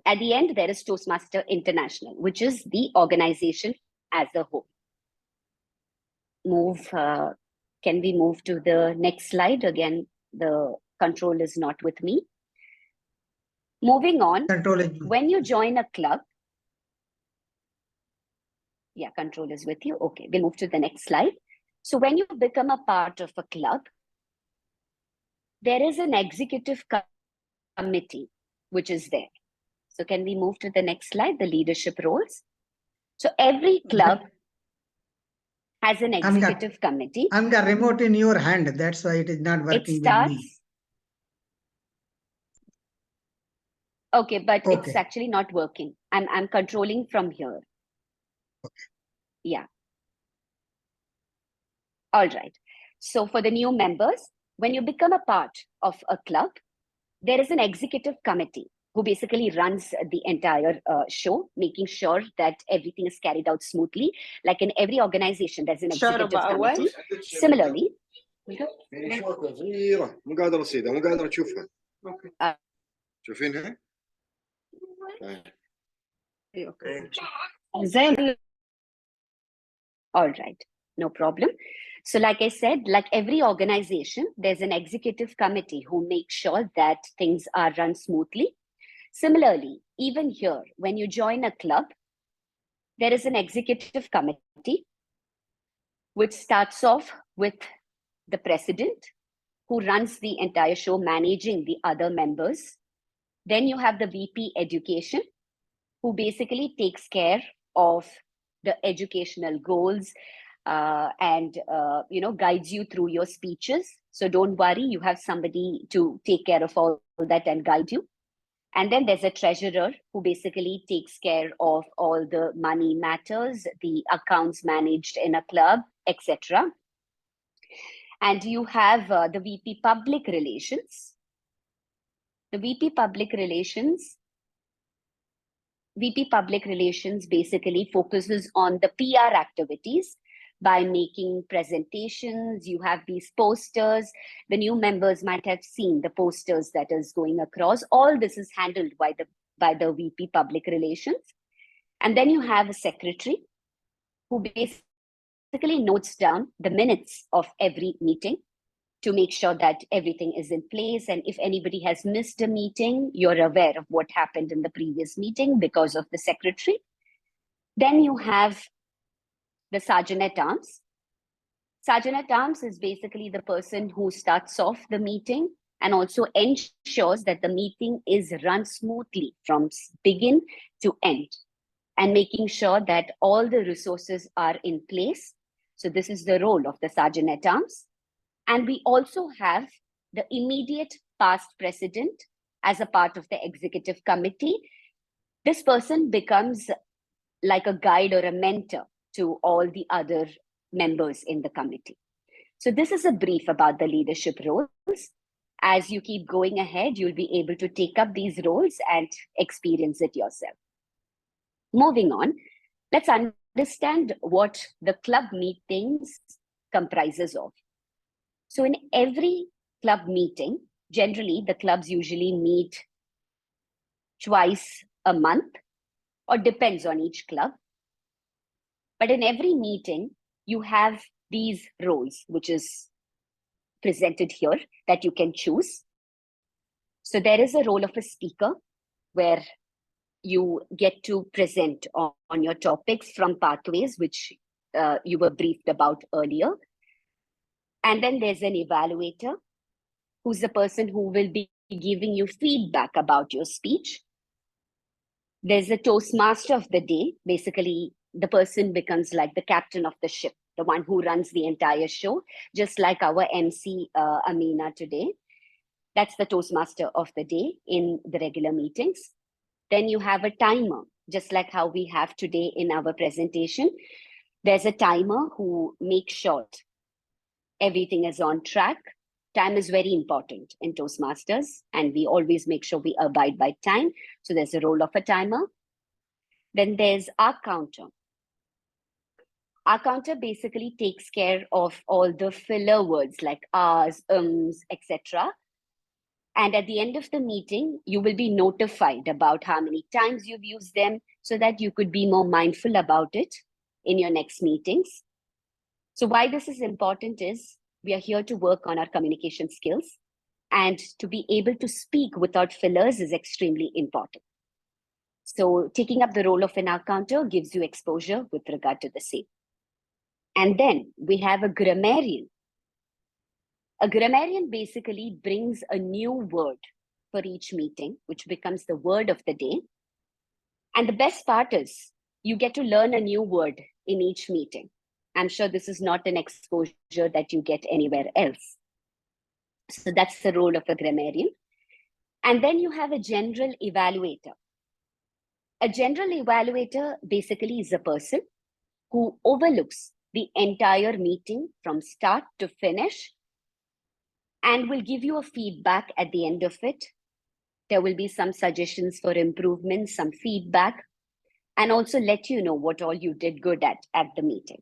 [SPEAKER 2] At the end, there is Toastmaster International, which is the organization as a whole. Can we move to the next slide? Again, the control is not with me. Moving on, when you join a club, yeah, control is with you. Okay, we'll move to the next slide. So when you become a part of a club, there is an executive committee, which is there. So can we move to the next slide, the leadership roles? So every club has an executive committee.
[SPEAKER 5] I'm the remote in your hand. That's why it is not working.
[SPEAKER 2] It starts.
[SPEAKER 5] With me.
[SPEAKER 2] Okay, but it's actually not working. I'm controlling from here.
[SPEAKER 5] Okay.
[SPEAKER 2] Yeah. All right. So for the new members, when you become a part of a club, there is an executive committee who basically runs the entire show, making sure that everything is carried out smoothly. Like in every organization, there's an executive committee. Similarly, all right, no problem. So like I said, like every organization, there's an executive committee who makes sure that things are run smoothly. Similarly, even here, when you join a club, there is an executive committee, which starts off with the president, who runs the entire show, managing the other members. Then you have the VP Education, who basically takes care of the educational goals and guides you through your speeches. So don't worry, you have somebody to take care of all that and guide you. And then there's a treasurer who basically takes care of all the money matters, the accounts managed in a club, etc. And you have the VP Public Relations. The VP Public Relations basically focuses on the PR activities by making presentations. You have these posters. The new members might have seen the posters that is going across. All this is handled by the VP Public Relations. And then you have a secretary who basically notes down the minutes of every meeting to make sure that everything is in place. And if anybody has missed a meeting, you're aware of what happened in the previous meeting because of the secretary. Then you have the Sergeant-at-Arms. Sergeant-at-Arms is basically the person who starts off the meeting and also ensures that the meeting is run smoothly from begin to end, and making sure that all the resources are in place. So this is the role of the Sergeant-at-Arms. And we also have the immediate past president as a part of the executive committee. This person becomes like a guide or a mentor to all the other members in the committee. So this is a brief about the leadership roles. As you keep going ahead, you'll be able to take up these roles and experience it yourself. Moving on, let's understand what the club meetings comprises of. So in every club meeting, generally the clubs usually meet twice a month, or depends on each club. But in every meeting, you have these roles, which is presented here, that you can choose. So there is a role of a speaker where you get to present on your topics from pathways, which you were briefed about earlier. And then there's an evaluator, who's the person who will be giving you feedback about your speech. There's a Toastmaster of the day. Basically, the person becomes like the captain of the ship, the one who runs the entire show, just like our MC, Amina, today. That's the Toastmaster of the day in the regular meetings. Then you have a timer, just like how we have today in our presentation. There's a timer who makes sure everything is on track. Time is very important in Toastmasters, and we always make sure we abide by time. So there's a role of a timer. Then there's our counter. Our counter basically takes care of all the filler words like ahs, etc. And at the end of the meeting, you will be notified about how many times you've used them so that you could be more mindful about it in your next meetings. So why this is important is we are here to work on our communication skills, and to be able to speak without fillers is extremely important. So taking up the role of an counter gives you exposure with regard to the same. And then we have a grammarian. A grammarian basically brings a new word for each meeting, which becomes the word of the day. And the best part is you get to learn a new word in each meeting. I'm sure this is not an exposure that you get anywhere else. So that's the role of a grammarian. And then you have a general evaluator. A general evaluator basically is a person who overlooks the entire meeting from start to finish and will give you a feedback at the end of it. There will be some suggestions for improvement, some feedback, and also let you know what all you did good at the meeting.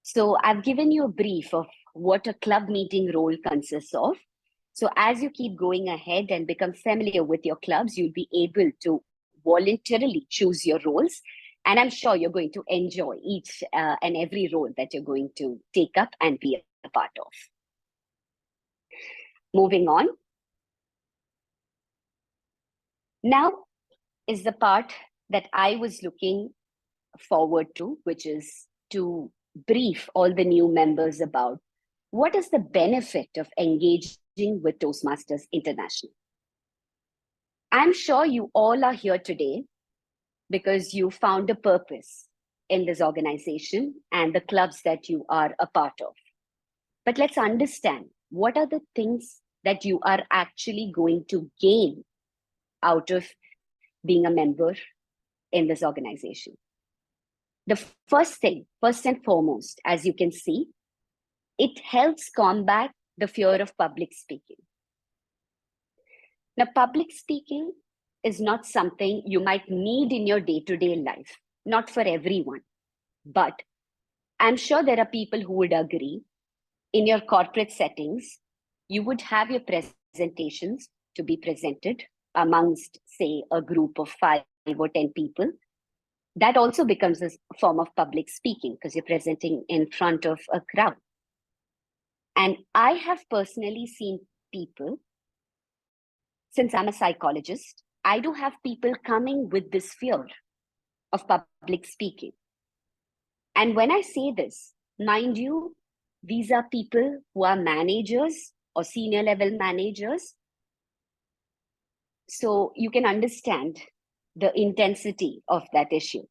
[SPEAKER 2] So I've given you a brief of what a club meeting role consists of. So as you keep going ahead and become familiar with your clubs, you'll be able to voluntarily choose your roles. And I'm sure you're going to enjoy each and every role that you're going to take up and be a part of. Moving on. Now is the part that I was looking forward to, which is to brief all the new members about what is the benefit of engaging with Toastmasters International. I'm sure you all are here today because you found a purpose in this organization and the clubs that you are a part of. But let's understand, what are the things that you are actually going to gain out of being a member in this organization? The first thing, first and foremost, as you can see, it helps combat the fear of public speaking. Now, public speaking is not something you might need in your day-to-day life, not for everyone. But I'm sure there are people who would agree, in your corporate settings, you would have your presentations to be presented amongst, say, a group of 5 or 10 people. That also becomes a form of public speaking because you're presenting in front of a crowd. And I have personally seen people, since I'm a psychologist, I do have people coming with this fear of public speaking. And when I say this, mind you, these are people who are managers or senior level managers. So you can understand the intensity of that issue.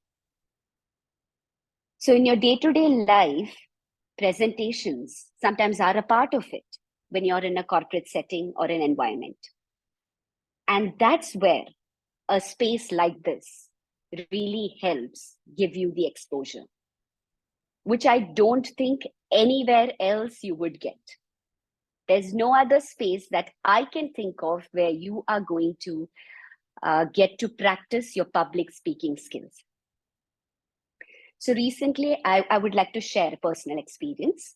[SPEAKER 2] So in your day-to-day life, presentations sometimes are a part of it when you're in a corporate setting or an environment. And that's where a space like this really helps give you the exposure, which I don't think anywhere else you would get. There's no other space that I can think of where you are going to get to practice your public speaking skills. So recently, I would like to share a personal experience.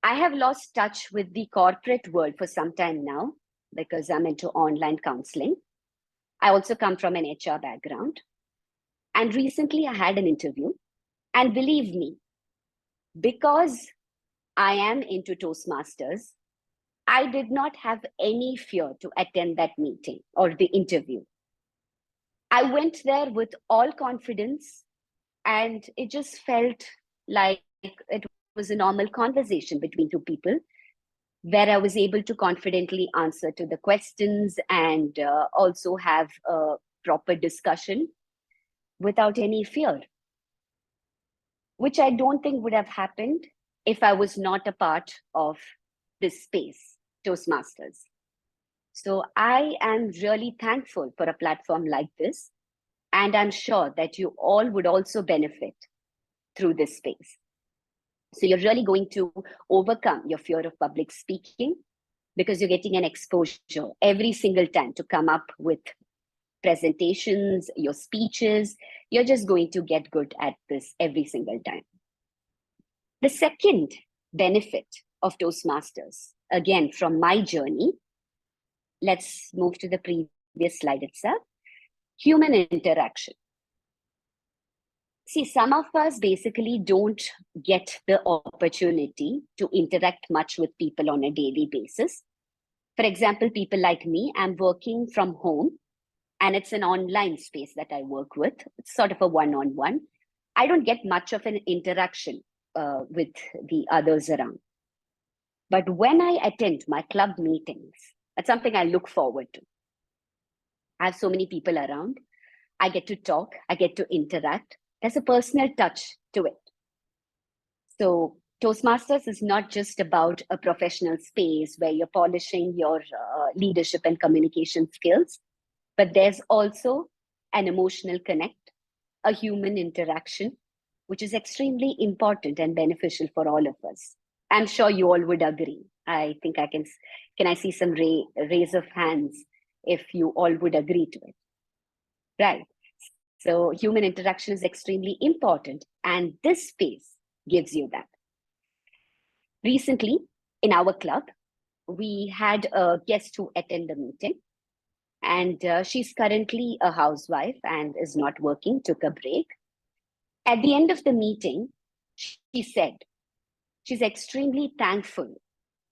[SPEAKER 2] I have lost touch with the corporate world for some time now because I'm into online counseling. I also come from an HR background. And recently I had an interview And believe me, because I am into Toastmasters, I did not have any fear to attend that meeting or the interview. I went there with all confidence, and it just felt like it was a normal conversation between two people, where I was able to confidently answer to the questions and also have a proper discussion without any fear, which I don't think would have happened if I was not a part of this space, Toastmasters. So I am really thankful for a platform like this, and I'm sure that you all would also benefit through this space. So you're really going to overcome your fear of public speaking, because you're getting an exposure every single time to come up with presentations, your speeches. You're just going to get good at this every single time. The second benefit of Toastmasters, again, from my journey, let's move to the previous slide itself, human interaction. See, some of us basically don't get the opportunity to interact much with people on a daily basis. For example, people like me, I'm working from home, and it's an online space that I work with. It's sort of a one-on-one. I don't get much of an interaction with the others around. But when I attend my club meetings, that's something I look forward to. I have so many people around. I get to talk, I get to interact. There's a personal touch to it. So Toastmasters is not just about a professional space where you're polishing your leadership and communication skills, but there's also an emotional connect, a human interaction, which is extremely important and beneficial for all of us. I'm sure you all would agree. I think can I see some raise of hands if you all would agree to it? Right. So human interaction is extremely important, and this space gives you that. Recently, in our club, we had a guest who attended the meeting, and she's currently a housewife and is not working, took a break. At the end of the meeting, she said she's extremely thankful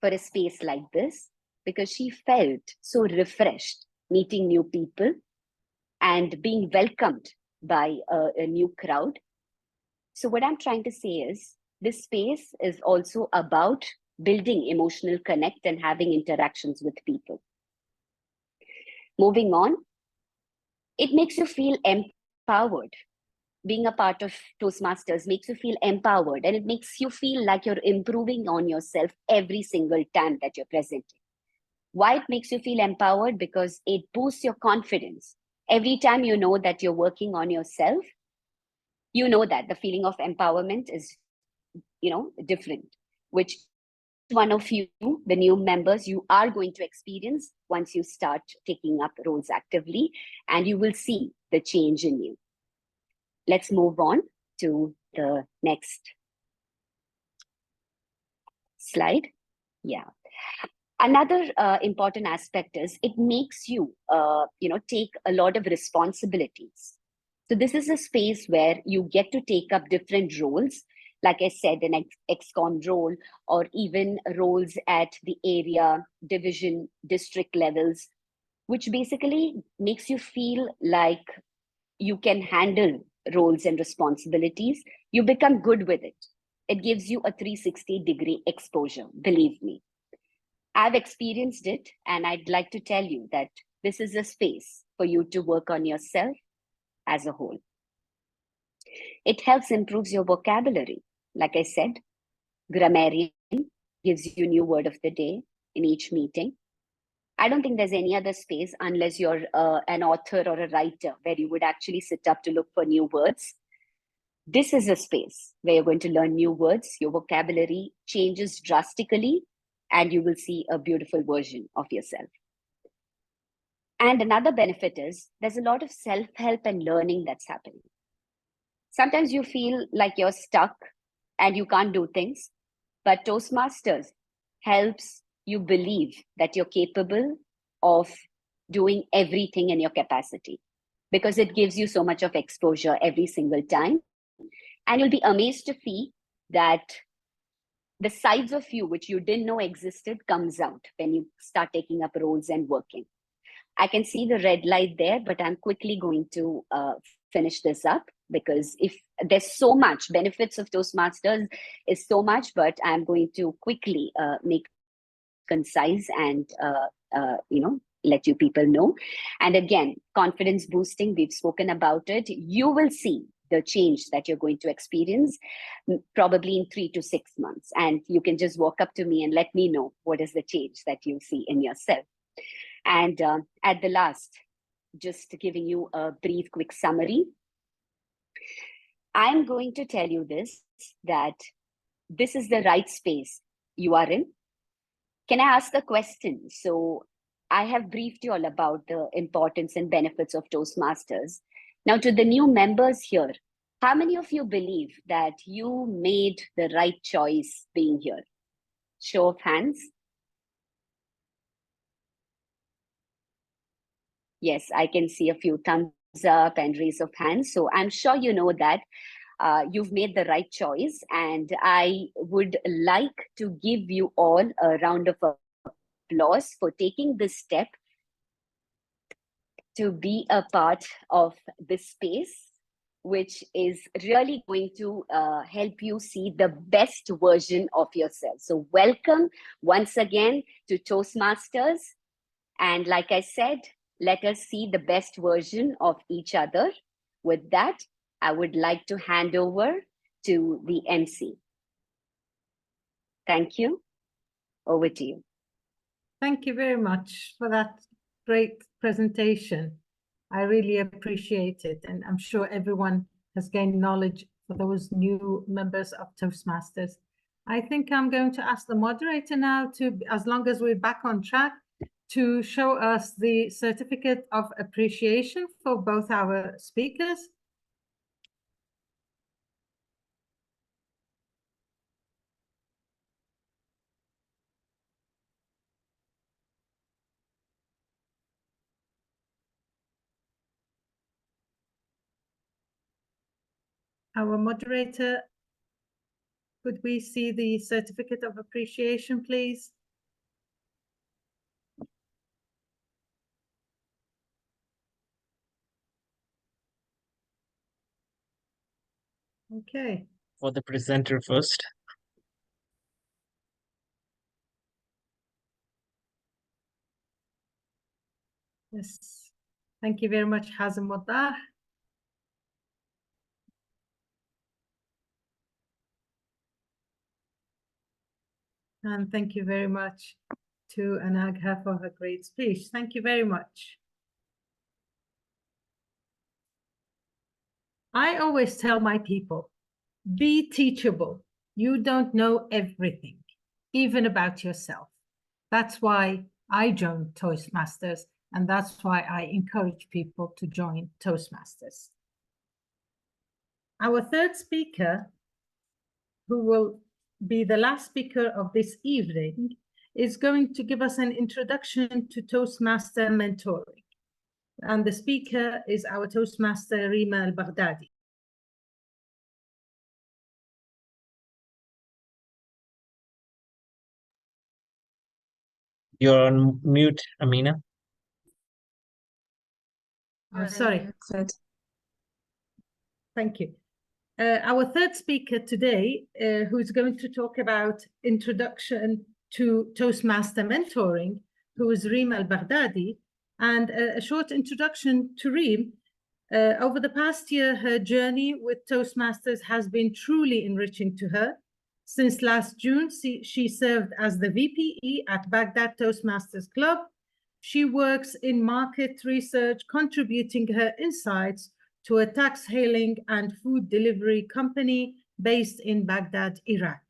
[SPEAKER 2] for a space like this because she felt so refreshed meeting new people and being welcomed by a new crowd. So what I'm trying to say is this space is also about building emotional connect and having interactions with people. Moving on, it makes you feel empowered. Being a part of Toastmasters makes you feel empowered, and it makes you feel like you're improving on yourself every single time that you're presenting. Why it makes you feel empowered? Because it boosts your confidence. Every time you know that you're working on yourself, you know that the feeling of empowerment is, different, which one of you, the new members, you are going to experience once you start taking up roles actively, and you will see the change in you. Let's move on to the next slide. Yeah. Another important aspect is it makes you, take a lot of responsibilities. So this is a space where you get to take up different roles, like I said, an XCOM role, or even roles at the area, division, district levels, which basically makes you feel like you can handle roles and responsibilities. You become good with it. It gives you a 360-degree exposure, believe me. I've experienced it, and I'd like to tell you that this is a space for you to work on yourself as a whole. It helps improve your vocabulary. Like I said, grammarian gives you new word of the day in each meeting. I don't think there's any other space, unless you're an author or a writer, where you would actually sit up to look for new words. This is a space where you're going to learn new words. Your vocabulary changes drastically, and you will see a beautiful version of yourself. And another benefit is there's a lot of self-help and learning that's happening. Sometimes you feel like you're stuck and you can't do things, but Toastmasters helps you believe that you're capable of doing everything in your capacity, because it gives you so much of exposure every single time. And you'll be amazed to see that the sides of you, which you didn't know existed, comes out when you start taking up roles and working. I can see the red light there, but I'm quickly going to finish this up, because if there's so much benefits of Toastmasters is so much, but I'm going to quickly make concise and let you people know. And again, confidence boosting, we've spoken about it. You will see the change that you're going to experience probably in 3 to 6 months. And you can just walk up to me and let me know what is the change that you see in yourself. And at the last, just giving you a brief, quick summary. I'm going to tell you this, that this is the right space you are in. Can I ask a question? So I have briefed you all about the importance and benefits of Toastmasters. Now, to the new members here, how many of you believe that you made the right choice being here? Show of hands. Yes, I can see a few thumbs up and raise of hands. So I'm sure you know that you've made the right choice. And I would like to give you all a round of applause for taking this step to be a part of this space, which is really going to help you see the best version of yourself. So welcome once again to Toastmasters. And like I said, let us see the best version of each other. With that, I would like to hand over to the MC. Thank you. Over to you.
[SPEAKER 1] Thank you very much for that great presentation. I really appreciate it. And I'm sure everyone has gained knowledge for those new members of Toastmasters. I think I'm going to ask the moderator now to, as long as we're back on track, to show us the certificate of appreciation for both our speakers. Our moderator, could we see the certificate of appreciation, please? Okay.
[SPEAKER 3] For the presenter first.
[SPEAKER 1] Yes. Thank you very much, Hazem Waddah. And thank you very much to Anagha for her great speech. Thank you very much. I always tell my people, be teachable. You don't know everything, even about yourself. That's why I joined Toastmasters, and that's why I encourage people to join Toastmasters. Our third speaker, who will be the last speaker of this evening, is going to give us an introduction to Toastmaster mentoring. And the speaker is our Toastmaster Rima al-Baghdadi.
[SPEAKER 3] You're on mute, Amina.
[SPEAKER 1] Oh, sorry. Thank you. Our third speaker today, who's going to talk about introduction to Toastmaster mentoring, who is Reem al-Baghdadi, and a short introduction to Reem. Over the past year, her journey with Toastmasters has been truly enriching to her. Since last June, she served as the VPE at Baghdad Toastmasters Club. She works in market research, contributing her insights to a tax hailing and food delivery company based in Baghdad, Iraq.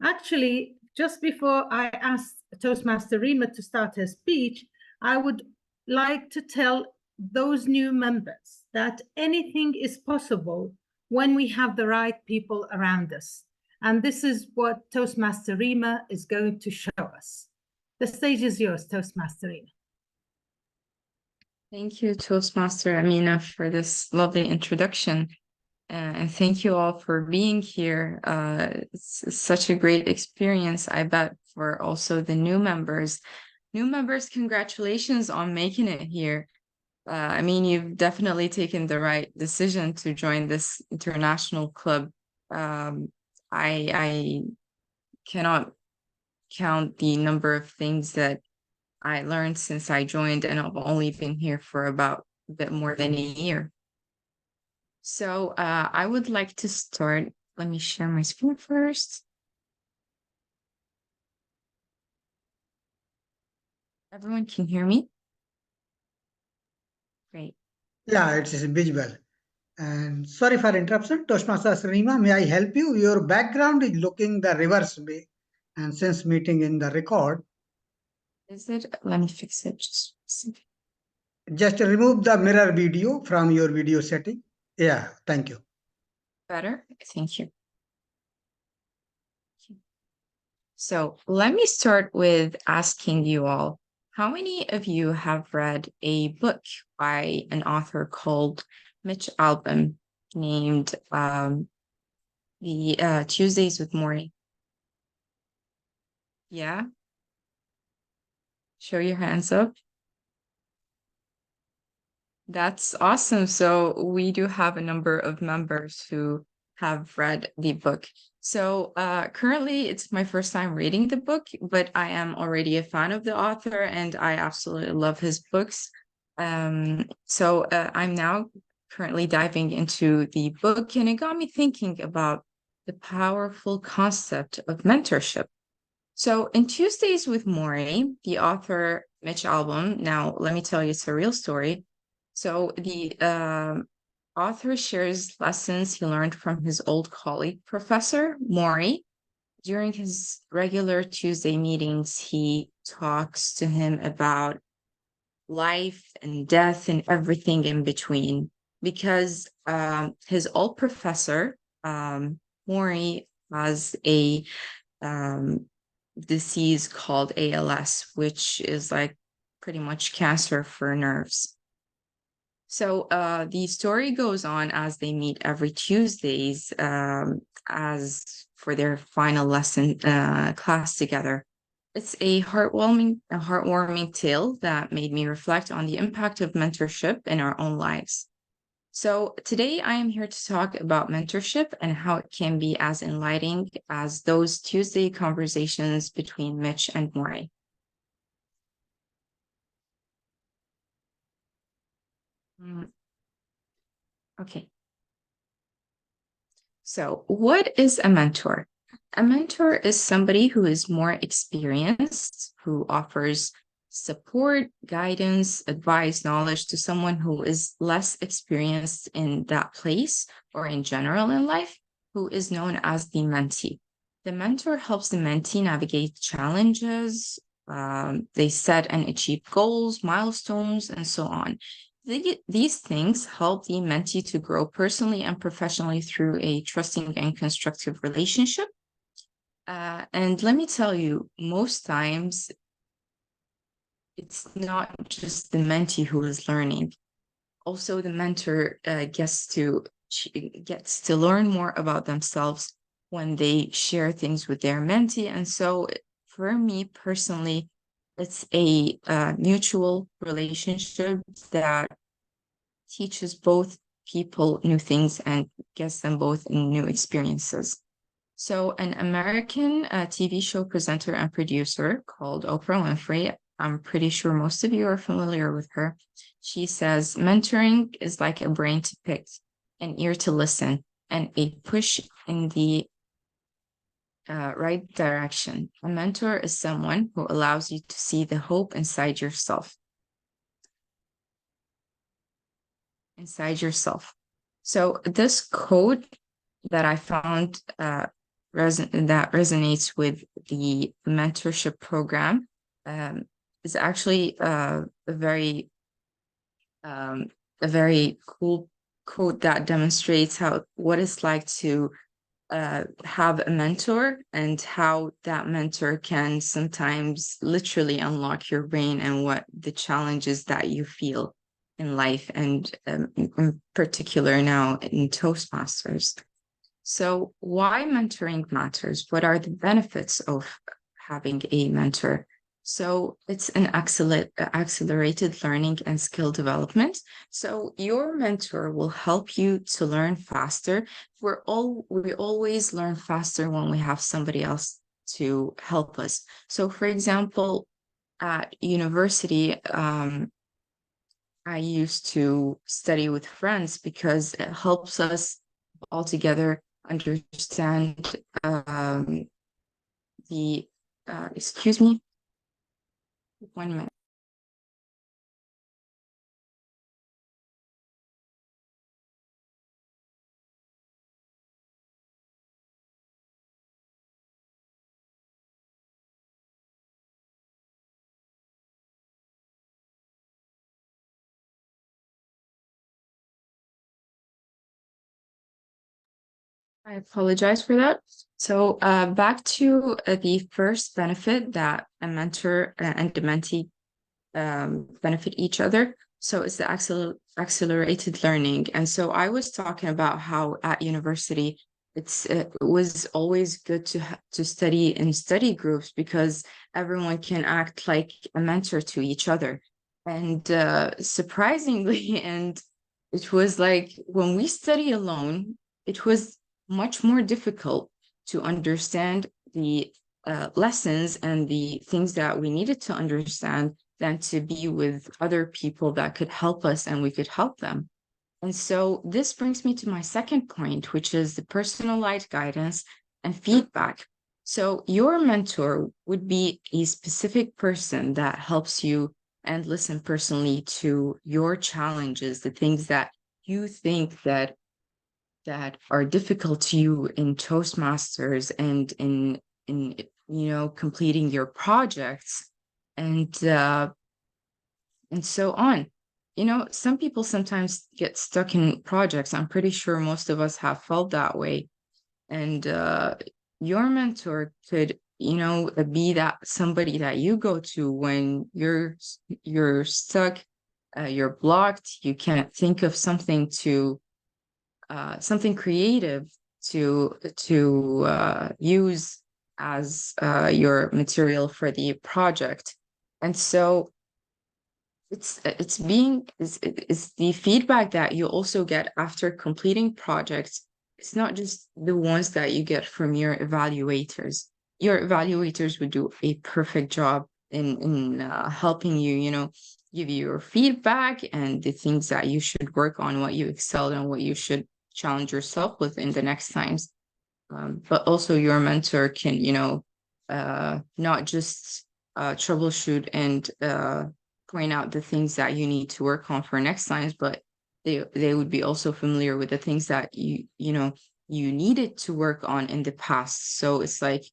[SPEAKER 1] Actually, just before I asked Toastmaster Rima to start her speech, I would like to tell those new members that anything is possible when we have the right people around us. And this is what Toastmaster Rima is going to show us. The stage is yours, Toastmaster Rima.
[SPEAKER 7] Thank you, Toastmaster Amina, for this lovely introduction. And thank you all for being here. It's such a great experience, I bet, for also the new members. New members, congratulations on making it here. I mean, you've definitely taken the right decision to join this international club. I cannot count the number of things that I learned since I joined, and I've only been here for about a bit more than a year. So I would like to start. Let me share my screen first. Everyone can hear me? Great.
[SPEAKER 5] Yeah, it is visible. And sorry for interruption, Toastmaster Srinima, may I help you? Your background is looking the reverse way, and since meeting in the record,
[SPEAKER 7] Is it? Let me fix it.
[SPEAKER 5] just remove the mirror video from your video setting. Yeah, thank you.
[SPEAKER 7] Better? Thank you. So let me start with asking you all, how many of you have read a book by an author called Mitch Albom named the Tuesdays with Morrie? Yeah? Show your hands up. That's awesome. So we do have a number of members who have read the book. So currently it's my first time reading the book, but I am already a fan of the author and I absolutely love his books. So I'm now currently diving into the book, and it got me thinking about the powerful concept of mentorship. So in Tuesdays with Morrie, the author Mitch Albom, now let me tell you, it's a real story. So the author shares lessons he learned from his old colleague, Professor Morrie. During his regular Tuesday meetings, he talks to him about life and death and everything in between, because his old professor, Morrie, has a disease called ALS, which is like pretty much cancer for nerves. So the story goes on as they meet every Tuesdays as for their final lesson class together. It's a heartwarming tale that made me reflect on the impact of mentorship in our own lives. So today I am here to talk about mentorship and how it can be as enlightening as those Tuesday conversations between Mitch and Morrie. Okay. So what is a mentor? A mentor is somebody who is more experienced, who offers support, guidance, advice, knowledge to someone who is less experienced in that place or in general in life, who is known as the mentee. The mentor helps the mentee navigate challenges. They set and achieve goals, milestones, and so on. These things help the mentee to grow personally and professionally through a trusting and constructive relationship. And let me tell you, most times it's not just the mentee who is learning. Also, the mentor gets to learn more about themselves when they share things with their mentee. And so for me personally, it's a mutual relationship that teaches both people new things and gets them both in new experiences. So an American TV show presenter and producer called Oprah Winfrey, I'm pretty sure most of you are familiar with her. She says, mentoring is like a brain to pick, an ear to listen, and a push in the right direction. A mentor is someone who allows you to see the hope inside yourself. So this quote that I found that resonates with the mentorship program is actually a very cool quote that demonstrates what it's like to have a mentor and how that mentor can sometimes literally unlock your brain and what the challenges that you feel. in life, and in particular now in Toastmasters. So why mentoring matters? What are the benefits of having a mentor? So it's an accelerated learning and skill development. So your mentor will help you to learn faster. We always learn faster when we have somebody else to help us. So for example, at university, I used to study with friends because it helps us all together understand excuse me, 1 minute. I apologize for that. So back to the first benefit, that a mentor and the mentee benefit each other. So it's the accelerated learning. And so I was talking about how at university, it was always good to study in study groups because everyone can act like a mentor to each other. And surprisingly, and it was like when we study alone, it was much more difficult to understand the lessons and the things that we needed to understand than to be with other people that could help us and we could help them. And so this brings me to my second point, which is the personalized guidance and feedback. So your mentor would be a specific person that helps you and listen personally to your challenges, the things that you think that are difficult to you in Toastmasters and in completing your projects and so on. Some people sometimes get stuck in projects. I'm pretty sure most of us have felt that way. And your mentor could, be that somebody that you go to when you're stuck, you're blocked, you can't think of something something creative to use as your material for the project. And so it's the feedback that you also get after completing projects. It's not just the ones that you get from your evaluators. Your evaluators would do a perfect job in helping you, give you your feedback and the things that you should work on, what you excelled and what you should challenge yourself with in the next times. But also your mentor can, not just troubleshoot and point out the things that you need to work on for next times, but they would be also familiar with the things that you needed to work on in the past. So it's like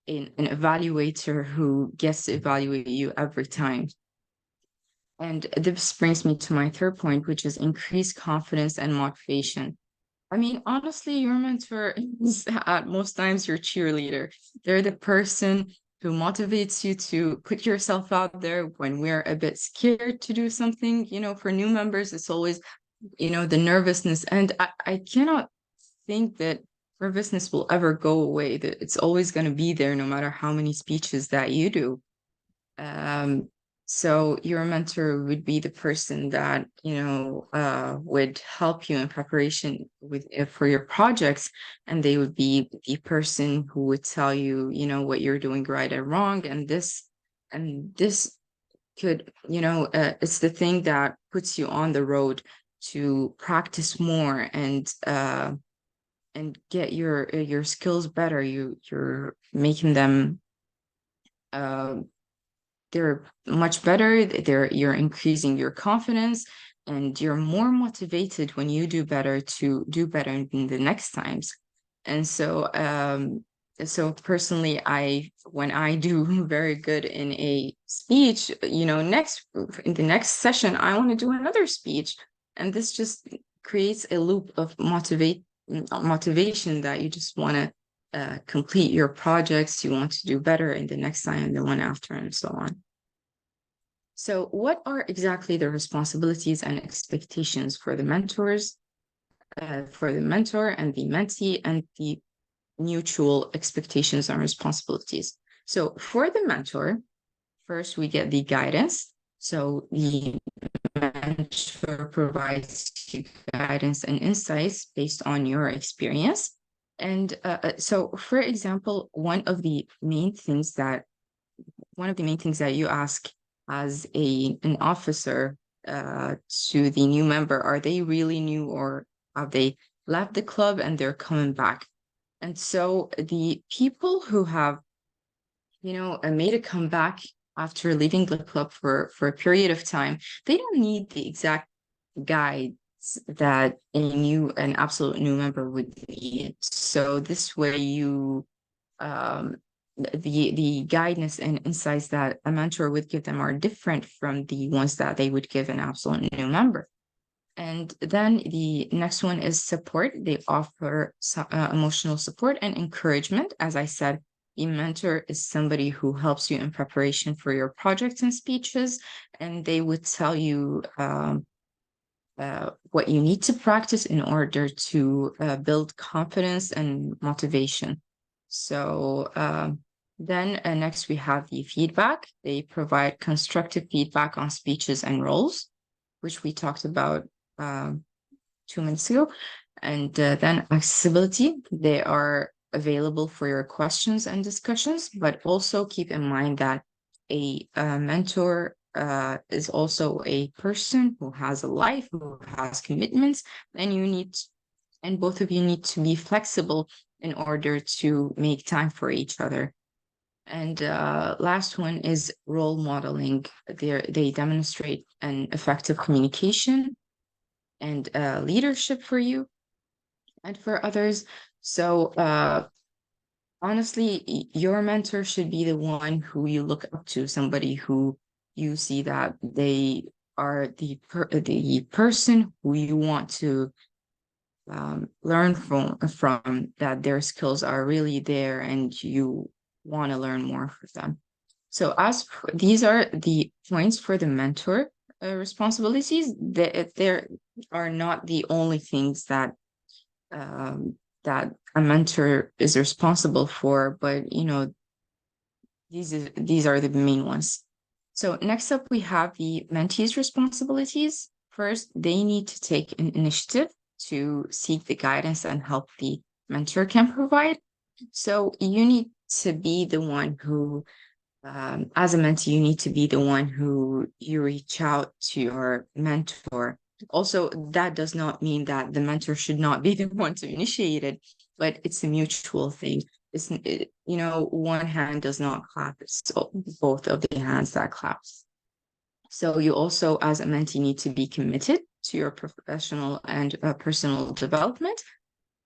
[SPEAKER 7] an evaluator who gets to evaluate you every time. And this brings me to my third point, which is increased confidence and motivation. I mean, honestly, your mentor is at most times your cheerleader. They're the person who motivates you to put yourself out there when we're a bit scared to do something. For new members, it's always, the nervousness. And I cannot think that nervousness will ever go away, that it's always going to be there no matter how many speeches that you do. So your mentor would be the person that, would help you in preparation for your projects. And they would be the person who would tell you, what you're doing right and wrong. And this could, it's the thing that puts you on the road to practice more and get your skills better. You're making them, they're much better. You're increasing your confidence and you're more motivated when you do better to do better in the next times. And so, personally, when I do very good in a speech, in the next session, I want to do another speech. And this just creates a loop of motivation that you just want to complete your projects, you want to do better in the next time and the one after, and so on. So what are exactly the responsibilities and expectations for the mentors, for the mentor and the mentee, and the mutual expectations and responsibilities? So for the mentor, first we get the guidance. So the mentor provides you guidance and insights based on your experience. And so, for example, one of the main things that you ask as an officer to the new member, are they really new, or have they left the club and they're coming back? And so the people who have, made a comeback after leaving the club for a period of time, they don't need the exact guides that an absolute new member would need. So this way the guidance and insights that a mentor would give them are different from the ones that they would give an absolute new member. And then the next one is support. They offer emotional support and encouragement. As I said, the mentor is somebody who helps you in preparation for your projects and speeches, and they would tell you what you need to practice in order to build confidence and motivation. So then next we have the feedback. They provide constructive feedback on speeches and roles, which we talked about 2 minutes ago. And then accessibility. They are available for your questions and discussions, but also keep in mind that a mentor is also a person who has a life, who has commitments, and both of you need to be flexible in order to make time for each other. And last one is role modeling. They demonstrate an effective communication and leadership for you and for others. So honestly, your mentor should be the one who you look up to, somebody who you see that they are the person who you want to learn from, that their skills are really there and you want to learn more from them. So these are the points for the mentor responsibilities. There are not the only things that that a mentor is responsible for, but these are the main ones. So next up, we have the mentee's responsibilities. First, they need to take an initiative to seek the guidance and help the mentor can provide. So you need to be the one who, as a mentee, you need to be the one who you reach out to your mentor. Also, that does not mean that the mentor should not be the one to initiate it, but it's a mutual thing. It's, one hand does not clap, it's both of the hands that claps. So you also, as a mentee, need to be committed to your professional and personal development.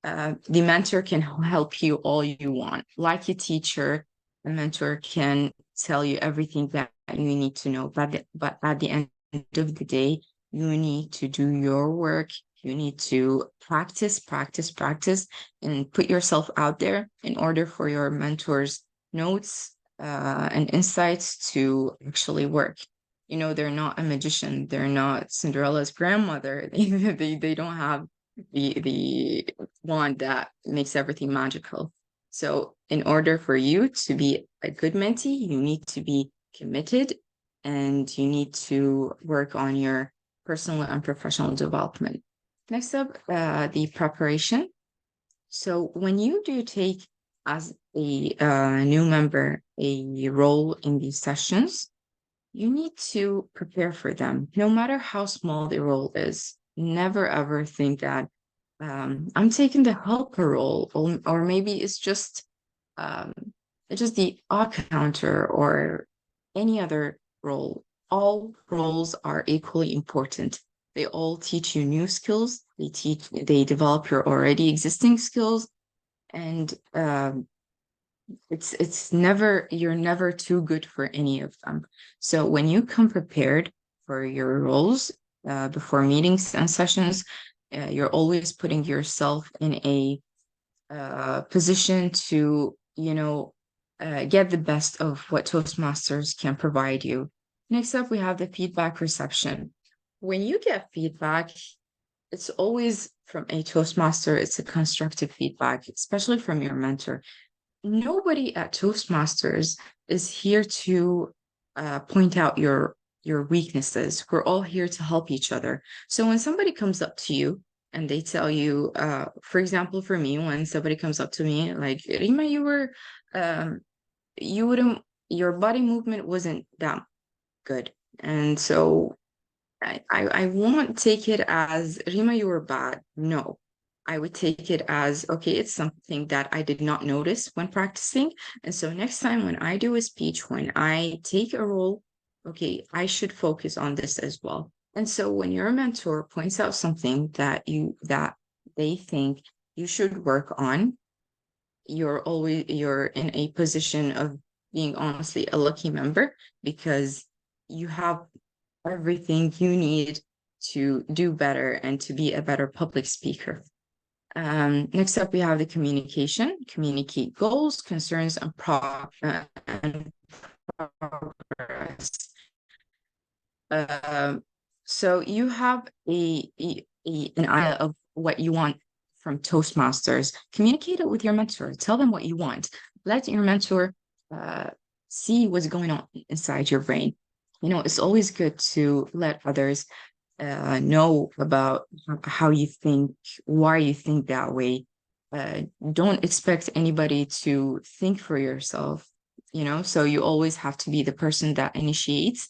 [SPEAKER 7] The mentor can help you all you want. Like a teacher, a mentor can tell you everything that you need to know, but at the end of the day, you need to do your work. You need to practice, and put yourself out there in order for your mentor's notes and insights to actually work. They're not a magician. They're not Cinderella's grandmother. They don't have the wand that makes everything magical. So in order for you to be a good mentee, you need to be committed and you need to work on your personal and professional development. Next up, the preparation. So when you do take as a new member a role in these sessions, you need to prepare for them, no matter how small the role is. Never ever think that I'm taking the helper role, or maybe it's just the odd counter or any other role. All roles are equally important. They all teach you new skills. They develop your already existing skills, and you're never too good for any of them. So when you come prepared for your roles before meetings and sessions, you're always putting yourself in a position to get the best of what Toastmasters can provide you. Next up, we have the feedback reception. When you get feedback, it's always from a Toastmaster, it's a constructive feedback, especially from your mentor. Nobody at Toastmasters is here to point out your weaknesses. We're all here to help each other. So when somebody comes up to you and they tell you, for example, for me, when somebody comes up to me like, Rima, your body movement wasn't that good. And so I won't take it as, Rima, you were bad. No, I would take it as, okay, it's something that I did not notice when practicing. And so next time when I do a speech, when I take a role, okay, I should focus on this as well. And so when your mentor points out something that they think you should work on, you're in a position of being honestly a lucky member, because you have everything you need to do better and to be a better public speaker. Next up, we have the communication. Communicate goals, concerns, and progress. So you have an idea of what you want from Toastmasters. Communicate it with your mentor. Tell them what you want. Let your mentor see what's going on inside your brain. You know, it's always good to let others know about how you think, why you think that way. Don't expect anybody to think for yourself, you know, so you always have to be the person that initiates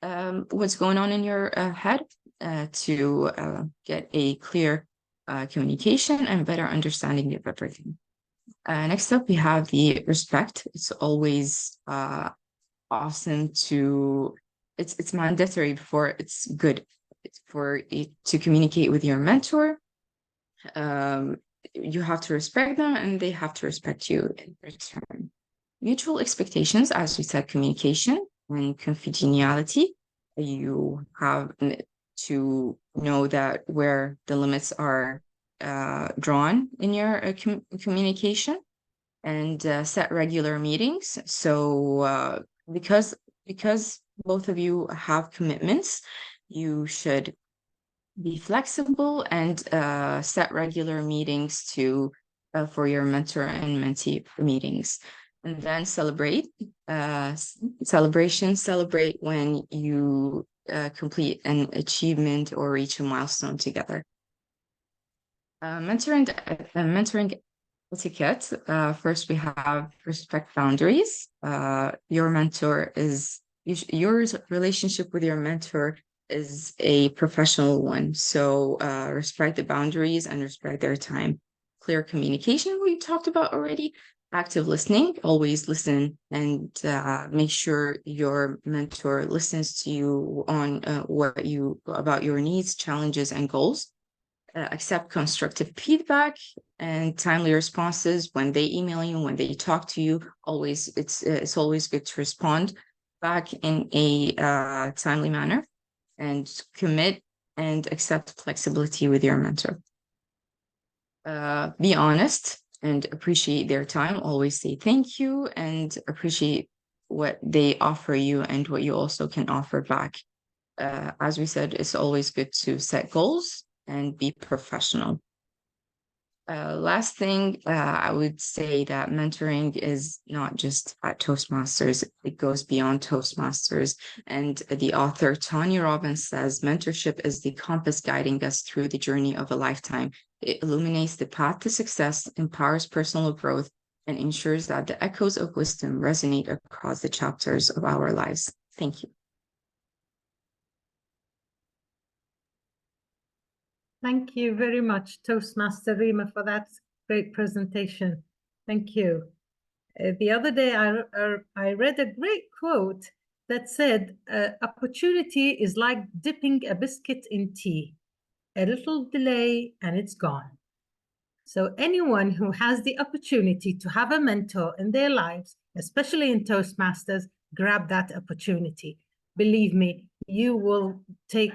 [SPEAKER 7] what's going on in your head to get a clear communication and better understanding of everything. Next up, we have the respect. It's always awesome to, it's mandatory before it's good for it to communicate with your mentor. You have to respect them and they have to respect you in return. Mutual expectations, as we said, communication and confidentiality. You have to know that where the limits are drawn in your communication, and set regular meetings. So because both of you have commitments, you should be flexible and set regular meetings to for your mentor and mentee meetings. And then celebrate when you complete an achievement or reach a milestone together. Mentoring etiquette. First, we have respect boundaries. Your mentor is, your relationship with your mentor is a professional one. So respect the boundaries and respect their time. Clear communication, we talked about already. Active listening, always listen and make sure your mentor listens to you on about your needs, challenges, and goals. Accept constructive feedback and timely responses when they email you, when they talk to you. Always, it's always good to respond back in a timely manner, and commit and accept flexibility with your mentor. Be honest and appreciate their time. Always say thank you and appreciate what they offer you and what you also can offer back. As we said, it's always good to set goals and be professional. Last thing, I would say that mentoring is not just at Toastmasters, it goes beyond Toastmasters. And the author, Tanya Robbins, says, mentorship is the compass guiding us through the journey of a lifetime. It illuminates the path to success, empowers personal growth, and ensures that the echoes of wisdom resonate across the chapters of our lives. Thank you.
[SPEAKER 1] Thank you very much, Toastmaster Rima, for that great presentation. Thank you. The other day, I read a great quote that said, opportunity is like dipping a biscuit in tea. A little delay and it's gone. So anyone who has the opportunity to have a mentor in their lives, especially in Toastmasters, grab that opportunity. Believe me, you should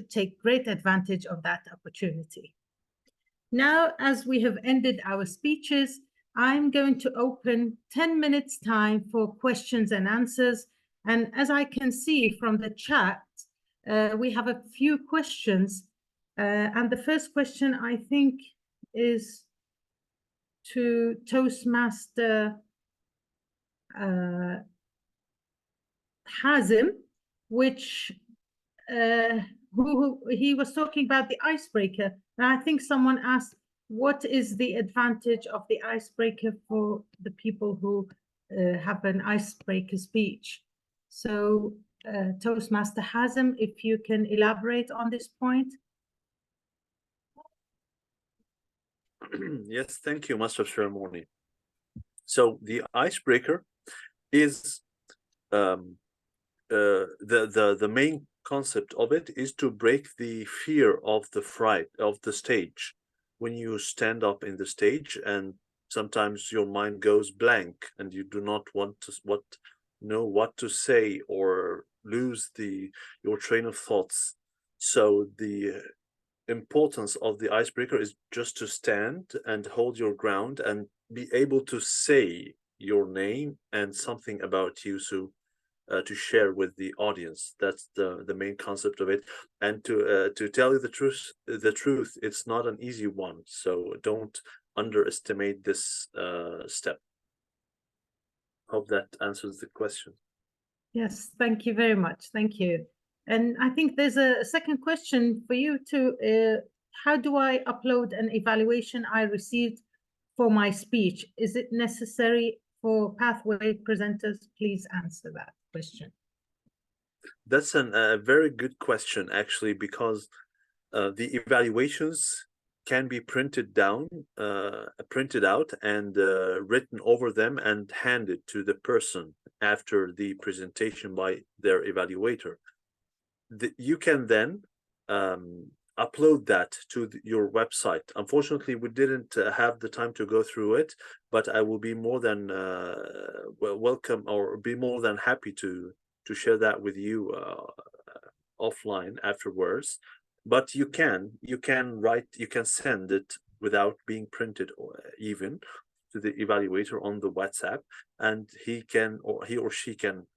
[SPEAKER 1] take great advantage of that opportunity. Now, as we have ended our speeches, I'm going to open 10 minutes time for questions and answers. And as I can see from the chat, we have a few questions. And the first question, I think, is to Toastmaster Hazim, which he was talking about the icebreaker. And I think someone asked, what is the advantage of the icebreaker for the people who have an icebreaker speech? So Toastmaster Hazim, if you can elaborate on this point.
[SPEAKER 10] Yes, thank you, Master of Ceremony. So the icebreaker is the main concept of it is to break the fear of the fright of the stage. When you stand up in the stage and sometimes your mind goes blank and you do not want to know what to say or lose your train of thoughts. So the importance of the icebreaker is just to stand and hold your ground and be able to say your name and something about you, so to share with the audience. That's the main concept of it. And to tell you the truth, it's not an easy one. So don't underestimate this step. Hope that answers the question.
[SPEAKER 1] Yes, thank you very much. Thank you. And I think there's a second question for you too. How do I upload an evaluation I received for my speech? Is it necessary for pathway presenters? Please answer that question.
[SPEAKER 10] That's a very good question, actually, because the evaluations can be printed out and written over them and handed to the person after the presentation by their evaluator. You can then upload that to your website. Unfortunately, we didn't have the time to go through it, but I will be more than welcome, or be more than happy to share that with you offline afterwards. But you can send it without being printed, or even to the evaluator on the WhatsApp, and he or she can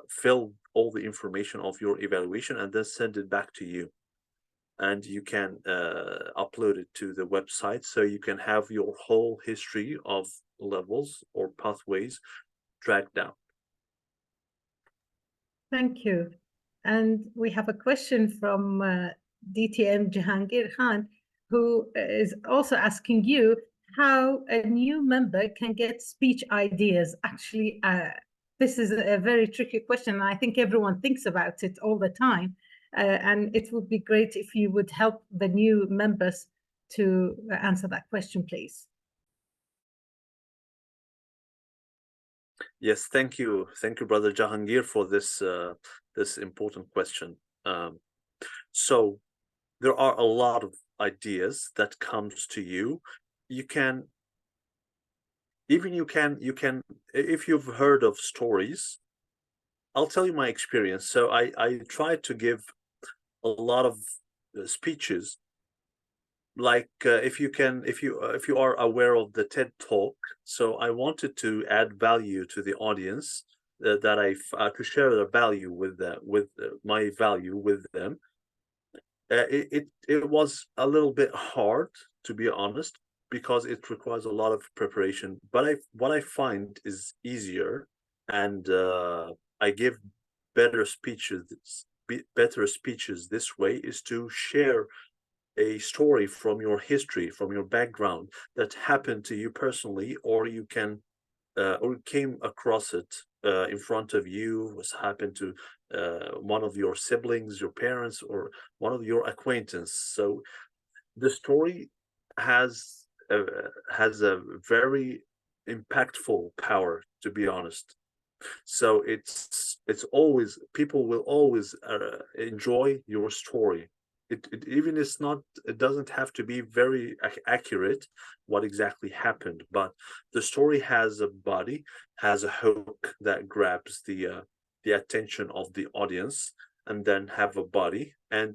[SPEAKER 10] fill all the information of your evaluation and then send it back to you. And you can upload it to the website, so you can have your whole history of levels or pathways tracked down.
[SPEAKER 1] Thank you. And we have a question from DTM Jahangir Khan, who is also asking you how a new member can get speech ideas. Actually, this is a very tricky question, and I think everyone thinks about it all the time. And it would be great if you would help the new members to answer that question, please.
[SPEAKER 10] Yes, thank you, Brother Jahangir, for this this important question. So there are a lot of ideas that comes to you. You can, if you've heard of stories, I'll tell you my experience. So I try to give a lot of speeches. Like if you are aware of the TED Talk, so I wanted to add value to the audience, that to share the value with my value with them. It was a little bit hard, to be honest, because it requires a lot of preparation. But what I find is easier, and I give better speeches this way, is to share a story from your history, from your background, that happened to you personally, or you can or came across it in front of you, was happened to one of your siblings, your parents, or one of your acquaintance. So the story has a very impactful power, to be honest. So it's always, people will always enjoy your story. It doesn't have to be very accurate what exactly happened, but the story has a body, has a hook that grabs the attention of the audience, and then have a body, and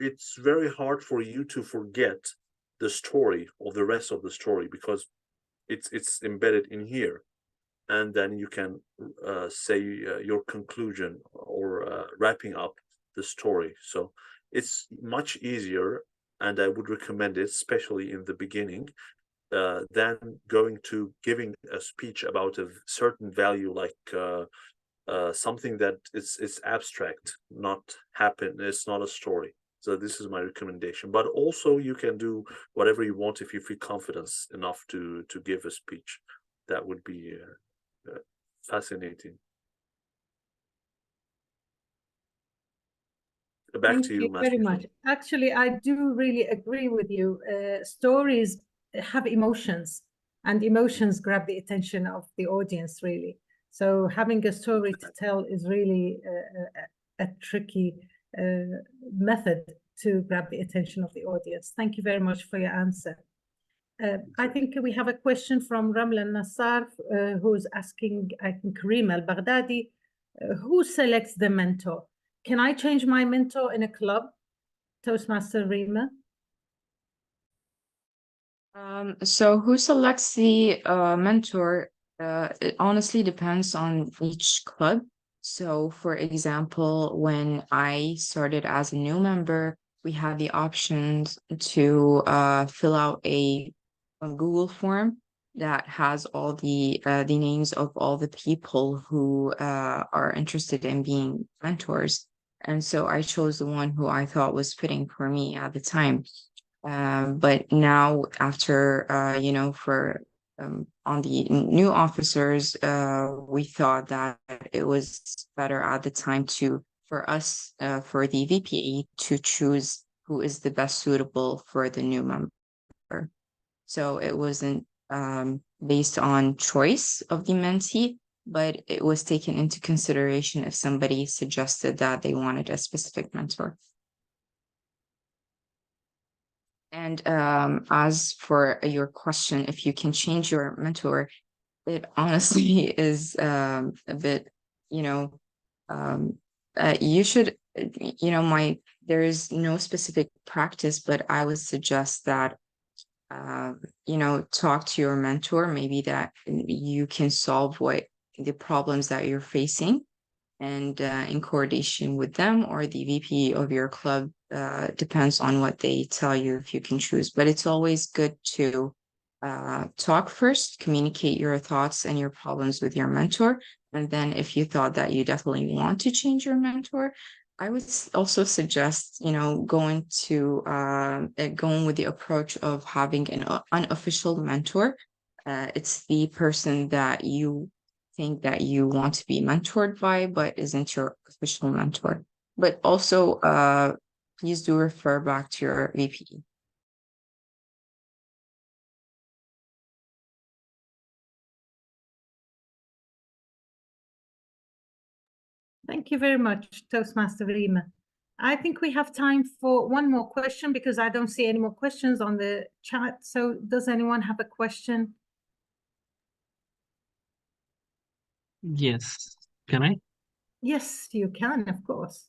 [SPEAKER 10] it's very hard for you to forget the story or the rest of the story, because it's embedded in here. and then you can say your conclusion or wrapping up the story. So it's much easier, and I would recommend it, especially in the beginning, than going to giving a speech about a certain value, like something that it's abstract, not happen. It's not a story. So this is my recommendation. But also you can do whatever you want if you feel confidence enough to give a speech. That would be fascinating. Back
[SPEAKER 1] Thank
[SPEAKER 10] to you,
[SPEAKER 1] you very much. Actually, I do really agree with you. Stories have emotions, and emotions grab the attention of the audience, really. So having a story to tell is really a tricky method to grab the attention of the audience. Thank you very much for your answer. I think we have a question from Ramla Nassar, who's asking, I think, Karim al-Baghdadi, who selects the mentor? Can I change my mentor in a club, Toastmaster Rima?
[SPEAKER 7] So who selects the mentor? It honestly depends on each club. So for example, when I started as a new member, we had the options to fill out a Google form that has all the names of all the people who are interested in being mentors. And so I chose the one who I thought was fitting for me at the time. But now after, for on the new officers, we thought that it was better at the time for us, for the VPE to choose who is the best suitable for the new member. So it wasn't based on choice of the mentee, but it was taken into consideration if somebody suggested that they wanted a specific mentor. And as for your question, if you can change your mentor, it honestly is a bit, you should, there is no specific practice, but I would suggest that, talk to your mentor, maybe that you can solve what the problems that you're facing, and in coordination with them or the VP of your club, depends on what they tell you if you can choose. But it's always good to talk first, communicate your thoughts and your problems with your mentor. And then if you thought that you definitely want to change your mentor, I would also suggest, going with the approach of having an unofficial mentor. It's the person that you think that you want to be mentored by, but isn't your official mentor. But also, please do refer back to your VP.
[SPEAKER 1] Thank you very much, Toastmaster Rima. I think we have time for one more question because I don't see any more questions on the chat. So does anyone have a question?
[SPEAKER 3] Yes. Can I?
[SPEAKER 1] Yes, you can, of course.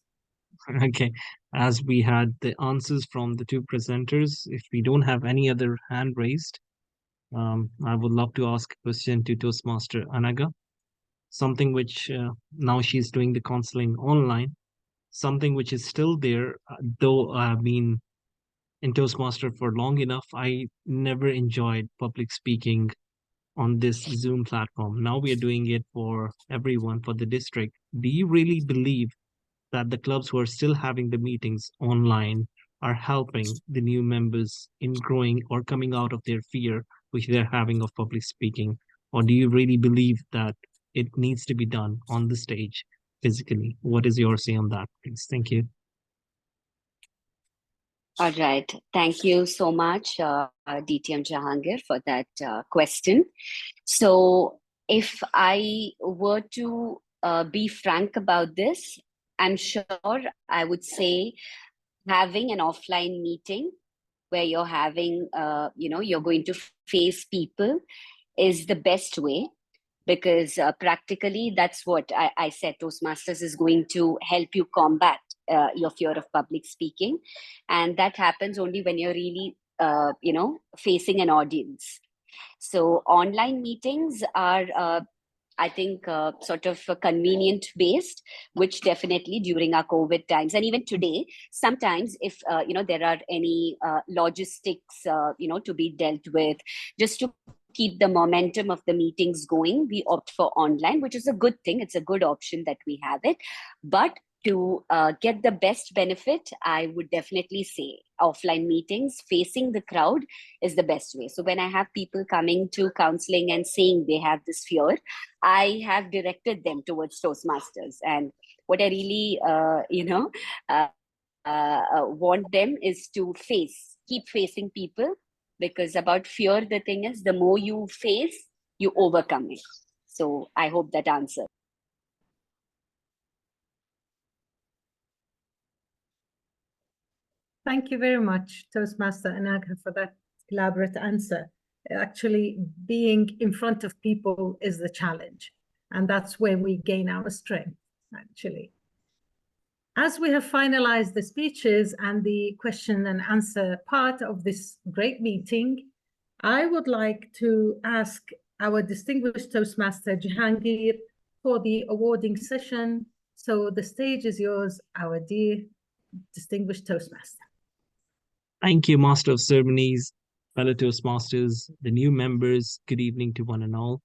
[SPEAKER 3] Okay. As we had the answers from the two presenters, if we don't have any other hand raised, I would love to ask a question to Toastmaster Anaga. Something which now she's doing the counseling online, something which is still there, though I've been in Toastmaster for long enough, I never enjoyed public speaking on this Zoom platform. Now we are doing it for everyone, for the district. Do you really believe that the clubs who are still having the meetings online are helping the new members in growing or coming out of their fear which they're having of public speaking? Or do you really believe that it needs to be done on the stage physically? What is your say on that, please? Thank you.
[SPEAKER 2] All right. Thank you so much, DTM Jahangir, for that question. So if I were to be frank about this, I'm sure I would say having an offline meeting where you're having, you're going to face people is the best way, because practically that's what I said, Toastmasters is going to help you combat your fear of public speaking. And that happens only when you're really, facing an audience. So online meetings are I think sort of convenient based, which definitely during our COVID times and even today, sometimes if there are any logistics to be dealt with, just to keep the momentum of the meetings going, we opt for online, which is a good thing. It's a good option that we have it. But to get the best benefit, I would definitely say offline meetings facing the crowd is the best way. So when I have people coming to counseling and saying they have this fear, I have directed them towards Toastmasters. And what I really, want them is to keep facing people, because about fear, the thing is, the more you face, you overcome it. So I hope that answers.
[SPEAKER 1] Thank you very much, Toastmaster Anagha, for that elaborate answer. Actually, being in front of people is the challenge, and that's where we gain our strength, actually. As we have finalized the speeches and the question and answer part of this great meeting, I would like to ask our distinguished Toastmaster Jahangir for the awarding session. So the stage is yours, our dear distinguished Toastmaster.
[SPEAKER 3] Thank you, Master of Ceremonies, fellow Toastmasters, the new members. Good evening to one and all.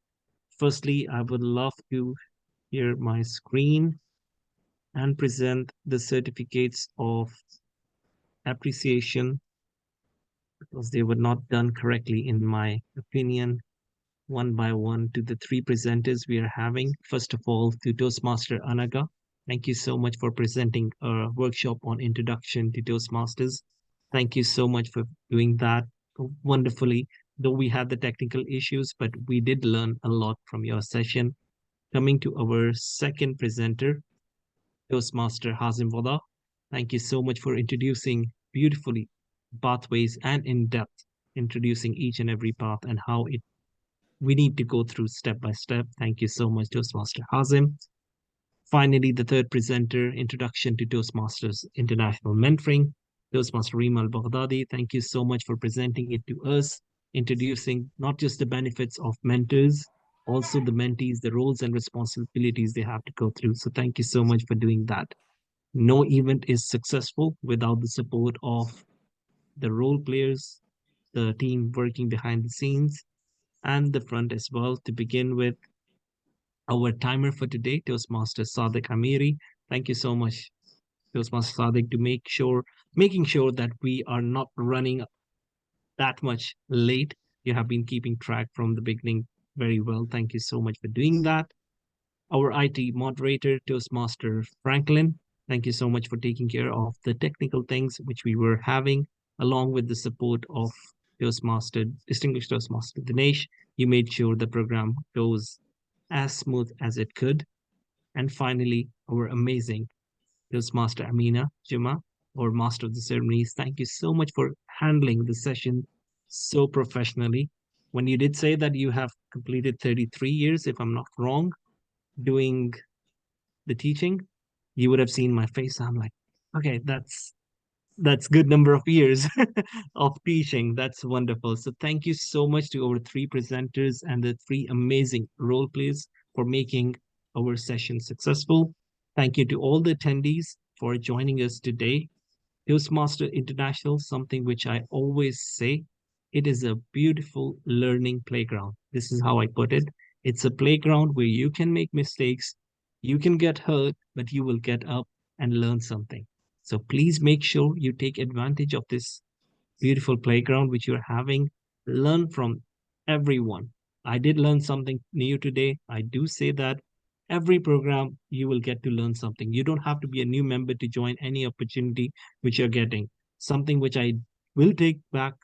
[SPEAKER 3] Firstly, I would love to share my screen and present the certificates of appreciation, because they were not done correctly in my opinion, one by one, to the three presenters we are having. First of all, to Toastmaster Anaga. Thank you so much for presenting a workshop on introduction to Toastmasters. Thank you so much for doing that wonderfully. Though we had the technical issues, but we did learn a lot from your session. Coming to our second presenter, Toastmaster Hazim Wada. Thank you so much for introducing beautifully pathways and in depth, introducing each and every path and how we need to go through step by step. Thank you so much, Toastmaster Hazim. Finally, the third presenter, Introduction to Toastmasters International Mentoring, Toastmaster Reem Al-Baghdadi. Thank you so much for presenting it to us, introducing not just the benefits of mentors, also the mentees, the roles and responsibilities they have to go through. So thank you so much for doing that. No event is successful without the support of the role players, the team working behind the scenes, and the front as well. To begin with, our timer for today, Toastmaster Sadiq Amiri. Thank you so much, Toastmaster Sadiq, to making sure that we are not running that much late. You have been keeping track from the beginning very well. Thank you so much for doing that. Our IT moderator, Toastmaster Franklin. Thank you so much for taking care of the technical things which we were having, along with the support of distinguished Toastmaster Dinesh. You made sure the program goes as smooth as it could. And finally, our amazing Toastmaster Amina Juma, or Master of the Ceremonies. Thank you so much for handling the session so professionally. When you did say that you have completed 33 years, if I'm not wrong, doing the teaching, you would have seen my face. I'm like, okay, that's good number of years of teaching. That's wonderful. So thank you so much to our three presenters and the three amazing role plays for making our session successful. Thank you to all the attendees for joining us today. Toastmaster International, something which I always say, it is a beautiful learning playground. This is how I put it. It's a playground where you can make mistakes, you can get hurt, but you will get up and learn something. So please make sure you take advantage of this beautiful playground which you're having. Learn from everyone. I did learn something new today. I do say that every program you will get to learn something. You don't have to be a new member to join any opportunity which you're getting. Something which I will take back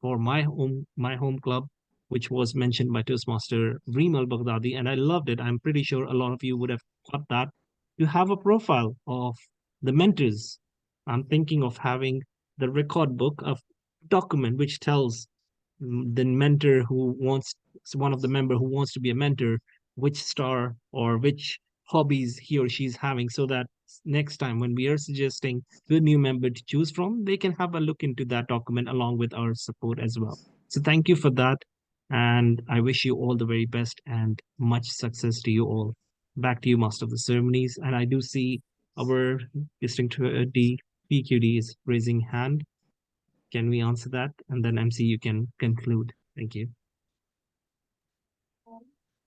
[SPEAKER 3] for my home club, which was mentioned by Toastmaster Reem Al-Baghdadi, and I loved it. I'm pretty sure a lot of you would have got that. You have a profile of the mentors. I'm thinking of having the record book of document which tells the mentor who wants, one of the member who wants to be a mentor, which star or which hobbies he or she is having, so that next time when we are suggesting to a new member to choose from, they can have a look into that document along with our support as well. So thank you for that. And I wish you all the very best and much success to you all. Back to you, Master of the Ceremonies. And I do see our distinct PQD is raising hand. Can we answer that? And then MC, you can conclude. Thank you.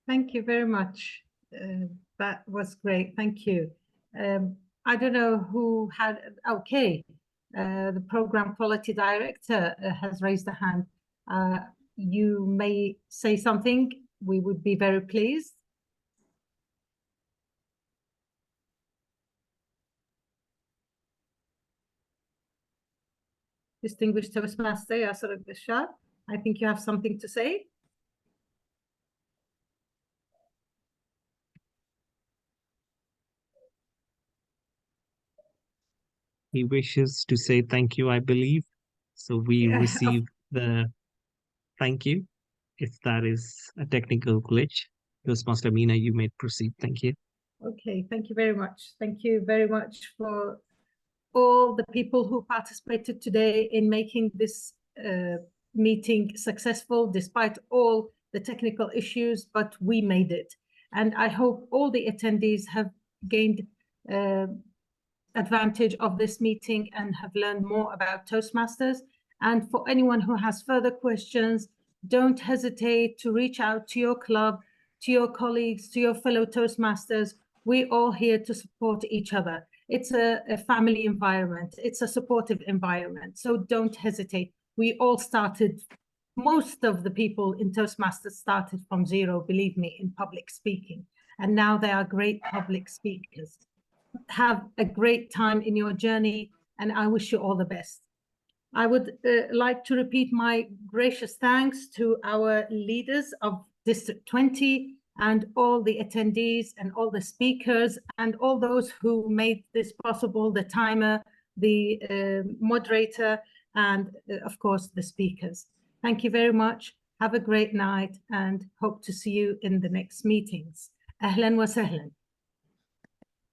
[SPEAKER 1] Thank you very much. That was great. Thank you. I don't know who had, okay. The Program Quality Director has raised a hand. You may say something. We would be very pleased. Distinguished Toastmaster Yasser Bashar, I think you have something to say.
[SPEAKER 3] He wishes to say thank you, I believe. So we receive the thank you. If that is a technical glitch, Toastmaster Mina, you may proceed. Thank you.
[SPEAKER 1] Okay, thank you very much. Thank you very much for all the people who participated today in making this meeting successful, despite all the technical issues, but we made it. And I hope all the attendees have gained advantage of this meeting and have learned more about Toastmasters. And for anyone who has further questions, don't hesitate to reach out to your club, to your colleagues, to your fellow Toastmasters. We're all here to support each other. It's a family environment. It's a supportive environment. So don't hesitate. We all started, most of the people in Toastmasters started from zero, believe me, in public speaking. And now they are great public speakers. Have a great time in your journey, and I wish you all the best. I would like to repeat my gracious thanks to our leaders of District 20 and all the attendees and all the speakers and all those who made this possible, the timer, the moderator, and of course, the speakers. Thank you very much. Have a great night and hope to see you in the next meetings. AHLAN wa sahlan.